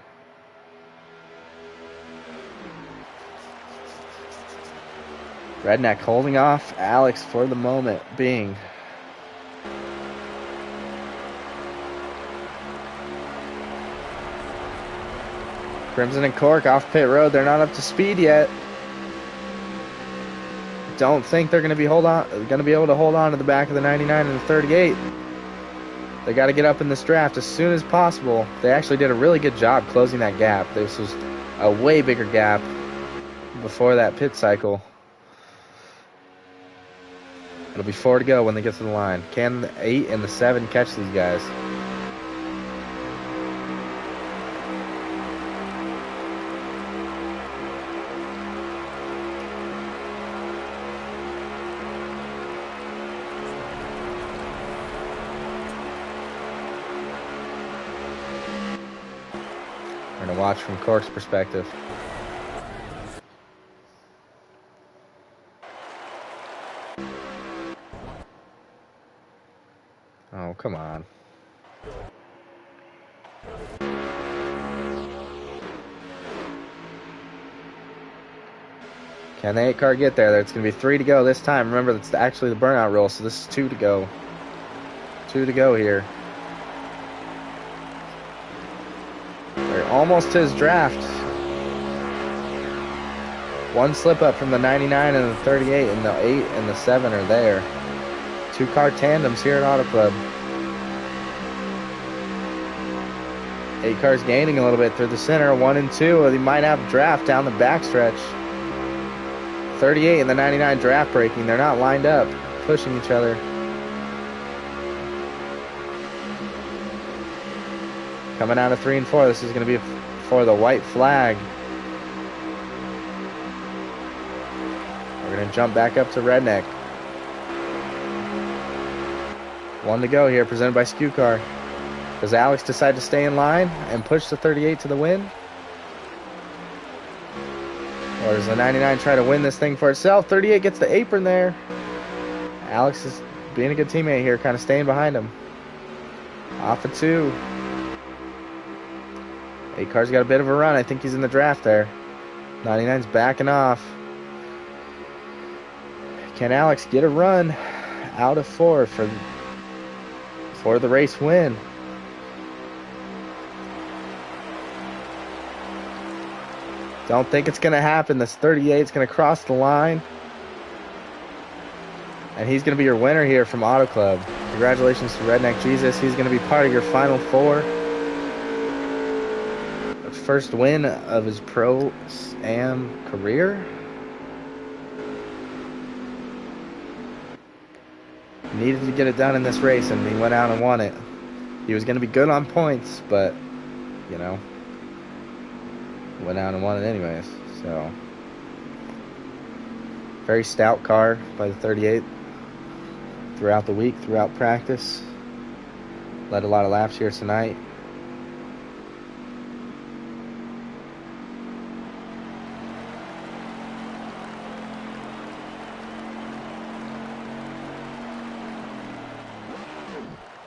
Redneck holding off Alex for the moment being. Crimson and Cork off pit road. They're not up to speed yet. Don't think they're going to be able to hold on to the back of the 99 and the 38. They got to get up in this draft as soon as possible. They actually did a really good job closing that gap. This was a way bigger gap before that pit cycle. It'll be 4 to go when they get to the line. Can the 8 and the 7 catch these guys? We're going to watch from Cork's perspective. Oh, come on. Can the 8 car get there? It's going to be 3 to go this time. Remember, that's actually the burnout rule, so this is 2 to go. 2 to go here. They're almost to his draft. 1 slip up from the 99 and the 38, and the 8 and the 7 are there. 2-car tandems here at Auto Club. 8 cars gaining a little bit through the center. 1 and 2. They might have draft down the backstretch. 38 and the 99 draft breaking. They're not lined up, pushing each other. Coming out of 3 and 4. This is going to be for the white flag. We're going to jump back up to Redneck. 1 to go here, presented by Skew Car. Does Alex decide to stay in line and push the 38 to the win? Or does the 99 try to win this thing for itself? 38 gets the apron there. Alex is being a good teammate here, kind of staying behind him. Off of 2. 8 car's got a bit of a run. I think he's in the draft there. 99's backing off. Can Alex get a run out of 4 for the race win? Don't think it's going to happen. This 38 is going to cross the line. And he's going to be your winner here from Auto Club. Congratulations to Redneck Jesus. He's going to be part of your final 4. first win of his Pro-Am career. Needed to get it done in this race, and he went out and won it. He was going to be good on points, but, you know, went out and won it anyways. So, very stout car by the 38 throughout the week, throughout practice. Led a lot of laps here tonight.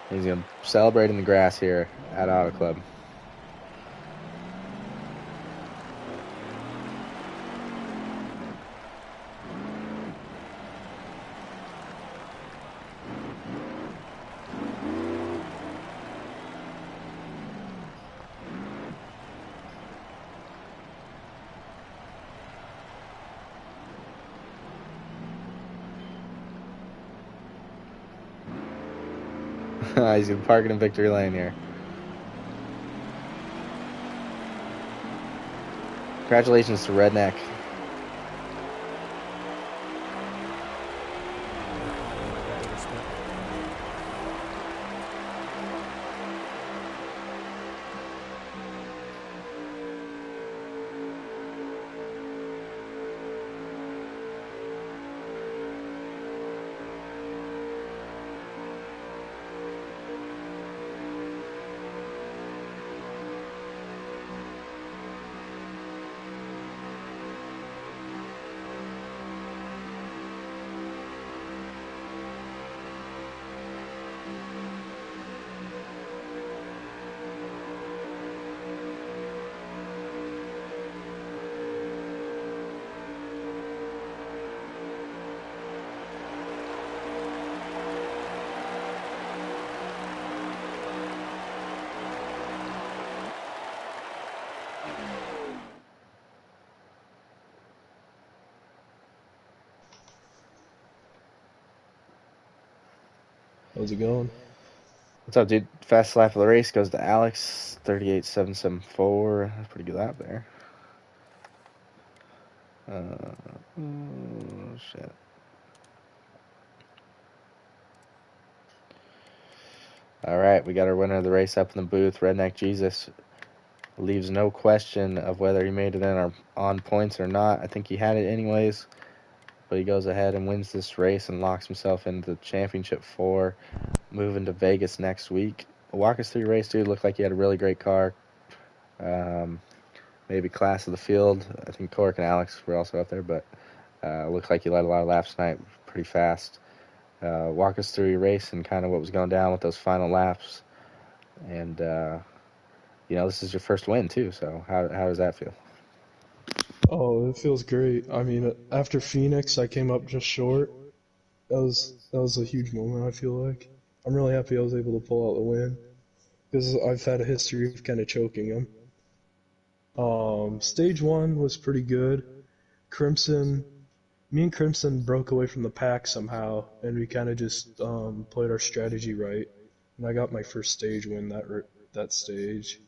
He's going to celebrate in the grass here at Auto Club. He's going to park it in victory lane here. Congratulations to Redneck. How's it going? What's up, dude? Fast lap of the race goes to Alex, 38.774. That's a pretty good lap there. Oh, shit. All right, we got our winner of the race up in the booth. Redneck Jesus leaves no question of whether he made it in or on points or not. I think he had it anyways, but he goes ahead and wins this race and locks himself into the championship 4, moving to Vegas next week. Walk us through your race, dude. Looked like you had a really great car. Maybe class of the field. I think Cork and Alex were also out there, but looked like you led a lot of laps tonight, pretty fast. Walk us through your race and kind of what was going down with those final laps. And, this is your first win, too, so how does that feel? Oh, it feels great. I mean, after Phoenix, I came up just short. That was a huge moment, I feel like. I'm really happy I was able to pull out the win because I've had a history of kind of choking them. Stage 1 was pretty good. Me and Crimson broke away from the pack somehow, and we kind of just played our strategy right. And I got my first stage win that stage.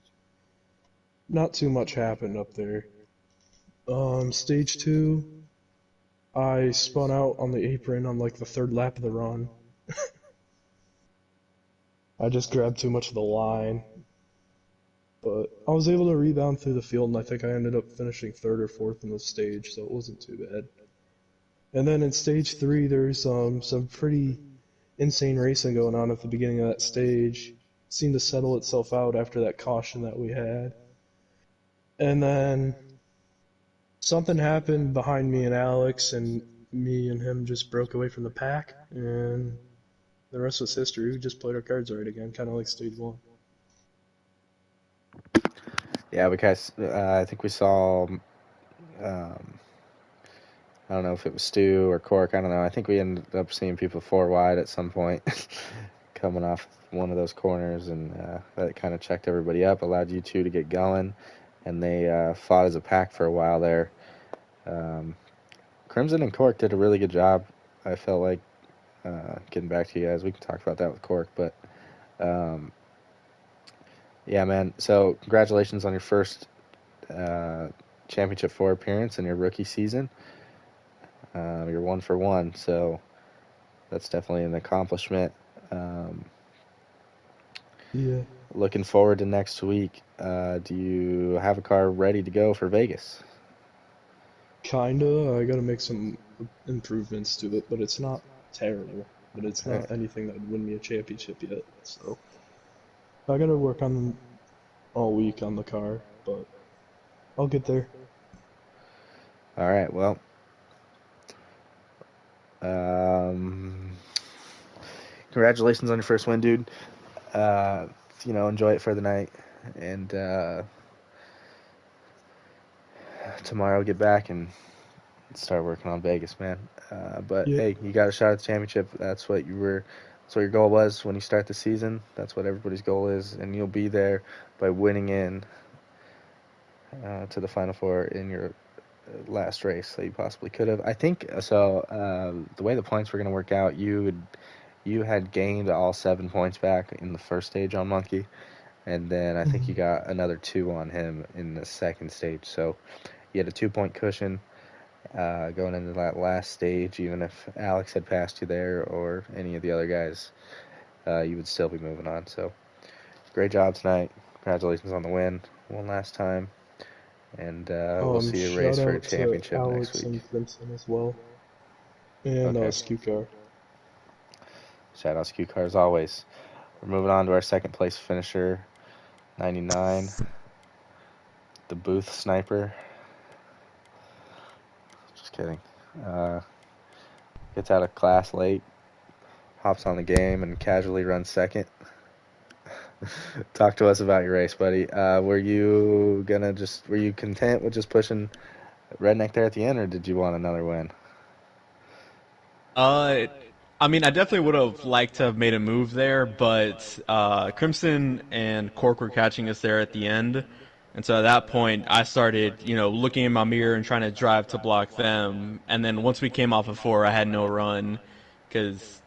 Not too much happened up there. Stage 2, I spun out on the apron on like the third lap of the run. I just grabbed too much of the line. But I was able to rebound through the field, and I think I ended up finishing third or fourth in the stage, so it wasn't too bad. And then in stage 3, there's some pretty insane racing going on at the beginning of that stage. It seemed to settle itself out after that caution that we had. And then something happened behind me and Alex, and me and him just broke away from the pack, and the rest was history. We just played our cards right again, kind of like stage 1. Yeah, because I think we saw, I don't know if it was Stu or Cork, I don't know. I think we ended up seeing people 4 wide at some point coming off one of those corners, and that kind of checked everybody up, allowed you two to get going, and they fought as a pack for a while there. Crimson and Cork did a really good job, I felt like, getting back to you guys. We can talk about that with Cork, but yeah, man. So congratulations on your first championship 4 appearance in your rookie season. You're 1 for 1, so that's definitely an accomplishment. Yeah. Looking forward to next week. Do you have a car ready to go for Vegas? Kinda. I gotta make some improvements to it, but it's not terrible. But it's Uh, not anything that would win me a championship yet. So I gotta work on all week on the car, but I'll get there. all right. Well, um, congratulations on your first win, dude. Uh, enjoy it for the night, and tomorrow get back and start working on Vegas, man. But Yep. hey, you got a shot at the championship. That's what you were. That's what your goal was when you start the season. That's what everybody's goal is, and you'll be there by winning in to the Final Four in your last race that you possibly could have. I think so. The way the points were going to work out, you had gained all 7 points back in the first stage on Monkey, and then I think you got another 2 on him in the second stage. So you had a 2-point cushion going into that last stage. Even if Alex had passed you there or any of the other guys, you would still be moving on. So great job tonight. Congratulations on the win one last time. And we'll see you race Shout for a out to championship next Alex week. and Crimson as well, and Okay. Skewcar. Shout out Q Car as always. We're moving on to our second place finisher, 99, the Booth Sniper. Just kidding. Uh, Gets out of class late, hops on the game, and casually runs second. Talk to us about your race, buddy. Were you content with just pushing Redneck there at the end, or did you want another win? Uh, I mean, I definitely would have liked to have made a move there, but Crimson and Cork were catching us there at the end. And so at that point, I started, looking in my mirror and trying to drive to block them. And then once we came off of 4, I had no run because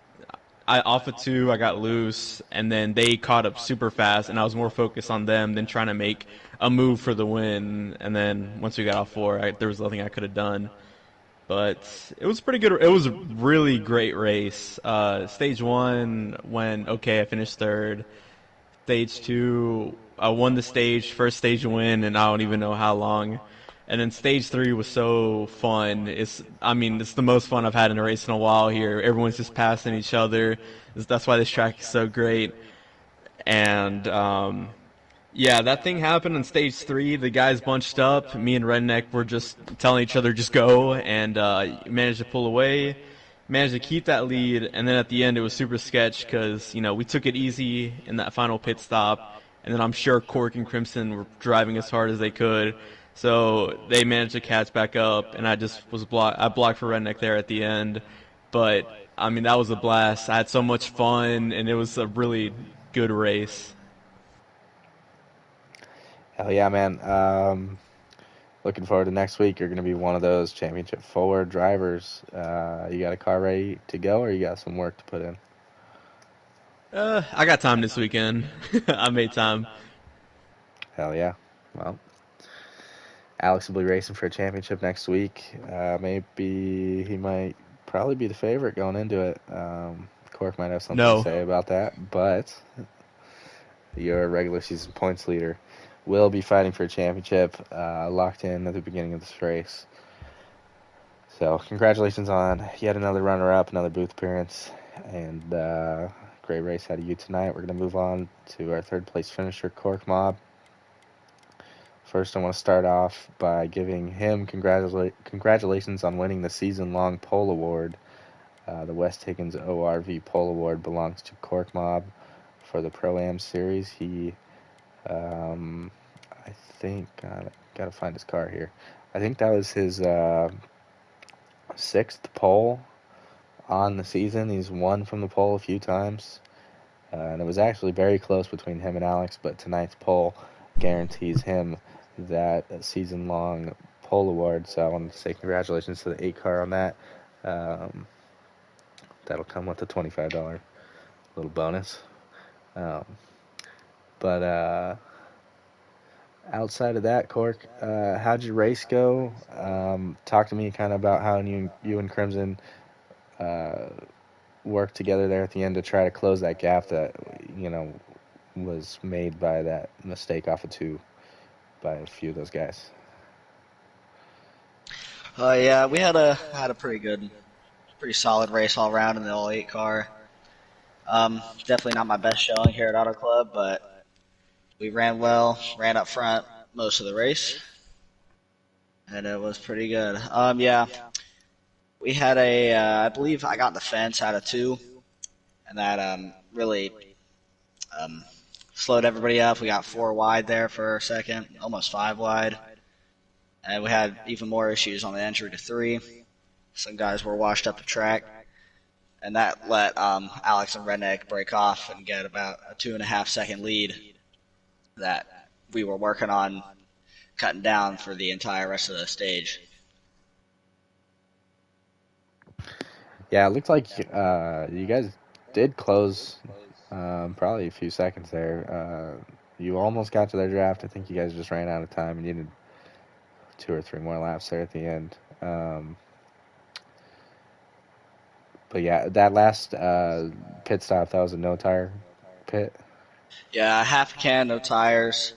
off of 2, I got loose, and then they caught up super fast, and I was more focused on them than trying to make a move for the win. And then once we got off 4, there was nothing I could have done. But it was pretty good. It was a really great race. Stage 1 went okay. I finished third. Stage 2, I won the stage, first stage win, and I don't even know how long. And then stage 3 was so fun. It's the most fun I've had in a race in a while here. Everyone's just passing each other. That's why this track is so great. And yeah, that thing happened in stage 3. The guys bunched up. Me and Redneck were just telling each other just go, and managed to pull away, managed to keep that lead. And then at the end, it was super sketch because we took it easy in that final pit stop, and then I'm sure Cork and Crimson were driving as hard as they could. So they managed to catch back up, and I just was blocked. I blocked for Redneck there at the end, but I mean that was a blast. I had so much fun, and it was a really good race. Hell yeah, man. Looking forward to next week. You're going to be one of those championship forward drivers. You got a car ready to go, or you got some work to put in? I got time this weekend. I made time. Hell yeah. Well, Alex will be racing for a championship next week. Maybe he might probably be the favorite going into it. Cork might have something to No. say about that, but your regular season points leader will be fighting for a championship, locked in at the beginning of this race. So, congratulations on yet another runner-up, another booth appearance, and great race out of you tonight. We're going to move on to our third place finisher, Cork Mob. First, I want to start off by giving him congratulations on winning the season-long pole award. The West Higgins ORV pole award belongs to Cork Mob for the Pro-Am series. He, I think, got to find his car here. I think that was his sixth pole on the season. He's won from the pole a few times. And it was actually very close between him and Alex, but tonight's pole guarantees him that season-long pole award. So I wanted to say congratulations to the 8 car on that. Um, that'll come with a $25 little bonus. Um, but Outside of that, Cork, how'd your race go? Talk to me kind of about how you and Crimson uh, worked together there at the end to try to close that gap that was made by that mistake off of two by a few of those guys. Yeah, we had a pretty solid race all around in the all eight car. Definitely not my best showing here at Auto Club, but we ran well, ran up front most of the race, and it was pretty good. Yeah, we had I believe I got the fence out of two, and that really um, slowed everybody up. We got four wide there for a second, almost five wide, and we had even more issues on the entry to three. Some guys were washed up the track, and that let Alex and Redneck break off and get about a 2.5 second lead that we were working on cutting down for the entire rest of the stage. Yeah, it looked like you guys did close probably a few seconds there. You almost got to their draft. I think you guys just ran out of time and needed 2 or 3 more laps there at the end. But yeah, that last pit stop, that was a no tire pit. Yeah, half a can, no tires.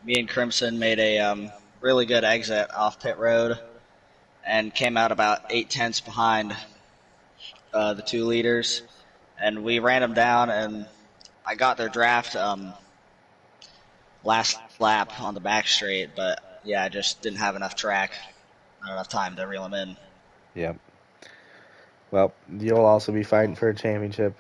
Me and Crimson made a really good exit off pit road and came out about 8 tenths behind the two leaders, and we ran them down. And I got their draft last lap on the back straight, but yeah, I just didn't have enough track, not enough time to reel them in. Yep. Well, you'll also be fighting for a championship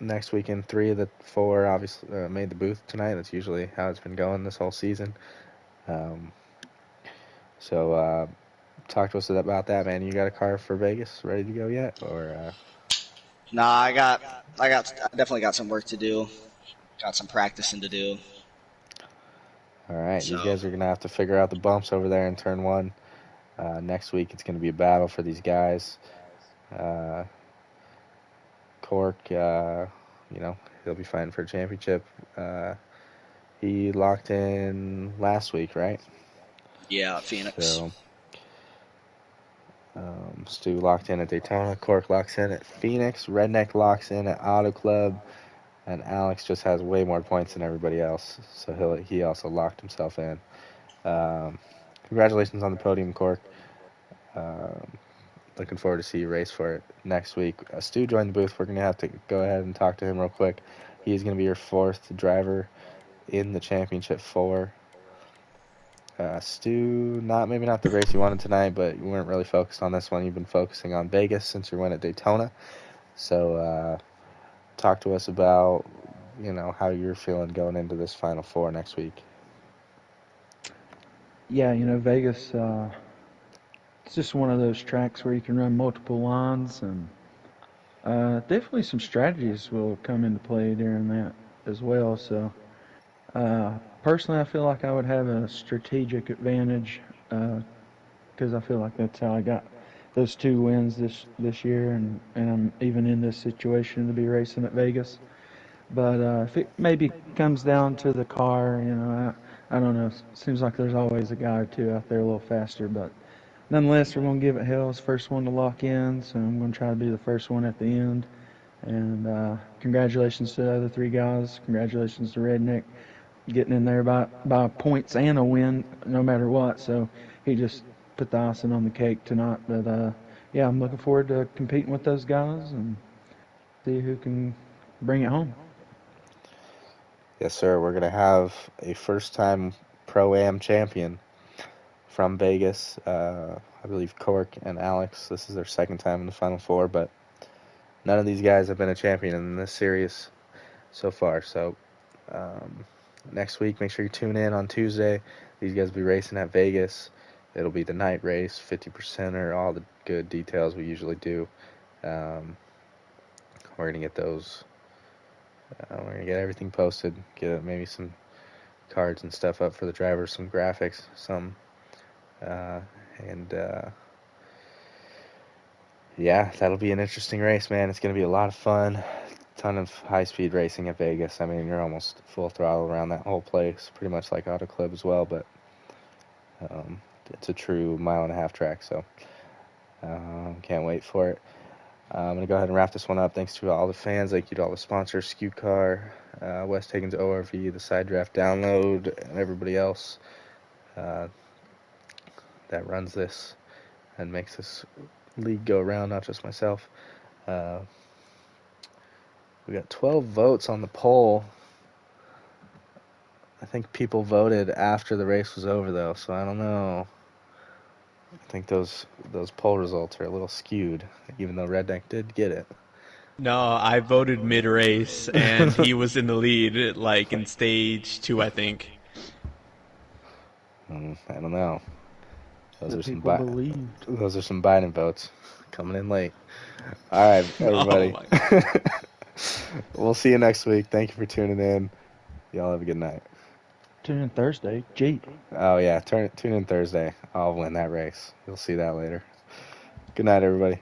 next weekend. 3 of the 4 obviously made the booth tonight. That's usually how it's been going this whole season. Um, so talk to us about that, man. You got a car for Vegas ready to go yet, or? Nah, I definitely got some work to do. Got some practicing to do. All right, you So guys are gonna have to figure out the bumps over there in turn one. Next week, it's gonna be a battle for these guys. Uh, Cork, he'll be fighting for a championship. He locked in last week, right? yeah, Phoenix. So Stu locked in at Daytona. Cork locks in at Phoenix. Redneck locks in at Auto Club. And Alex just has way more points than everybody else, so he also locked himself in. Congratulations on the podium, Cork. Um, Looking forward to see you race for it next week. Stu joined the booth. We're going to have to go ahead and talk to him real quick. He's going to be your 4th driver in the championship 4. Stu, maybe not the race you wanted tonight, but you weren't really focused on this one. You've been focusing on Vegas since your win at Daytona. So talk to us about how you're feeling going into this Final Four next week. Yeah, Vegas, it's just one of those tracks where you can run multiple lines, and definitely some strategies will come into play during that as well. So, personally, I feel like I would have a strategic advantage because I feel like that's how I got those 2 wins this year, and I'm even in this situation to be racing at Vegas. But if it maybe comes down to the car, I don't know. Seems like there's always a guy or two out there a little faster, but nonetheless, we're going to give it hell. It's the first one to lock in, so I'm going to try to be the first one at the end. And congratulations to the other 3 guys. Congratulations to Redneck getting in there by points and a win, no matter what. So he just put the icing on the cake tonight. But yeah, I'm looking forward to competing with those guys and see who can bring it home. Yes, sir. We're going to have a first-time Pro-Am champion from Vegas. I believe Cork and Alex, this is their 2nd time in the Final Four, but none of these guys have been a champion in this series so far. So next week, make sure you tune in on Tuesday. These guys will be racing at Vegas. It'll be the night race, 50%er, all the good details we usually do. We're going to get those. We're going to get everything posted, get maybe some cards and stuff up for the drivers, some graphics, and yeah, that'll be an interesting race, man. It's going to be a lot of fun. ton of high-speed racing at Vegas. I mean, you're almost full throttle around that whole place, pretty much like Auto Club as well, but it's a true mile-and-a-half track, so can't wait for it. I'm going to go ahead and wrap this one up. Thanks to all the fans. Thank you to all the sponsors, SKU Car, West Higgins ORV, the Side Draft Download, and everybody else that runs this and makes this league go around, not just myself. We got 12 votes on the poll. I think people voted after the race was over, though, so I don't know. I think those poll results are a little skewed, even though Redneck did get it. No, I voted mid-race, and he was in the lead, like in stage 2, I think. I don't know. The people believed. Those are some Biden votes coming in late. All right, everybody. Oh my God. We'll see you next week. Thank you for tuning in. Y'all have a good night. Tune in Thursday. Jeep. Oh, yeah. Tune in Thursday. I'll win that race. You'll see that later. Good night, everybody.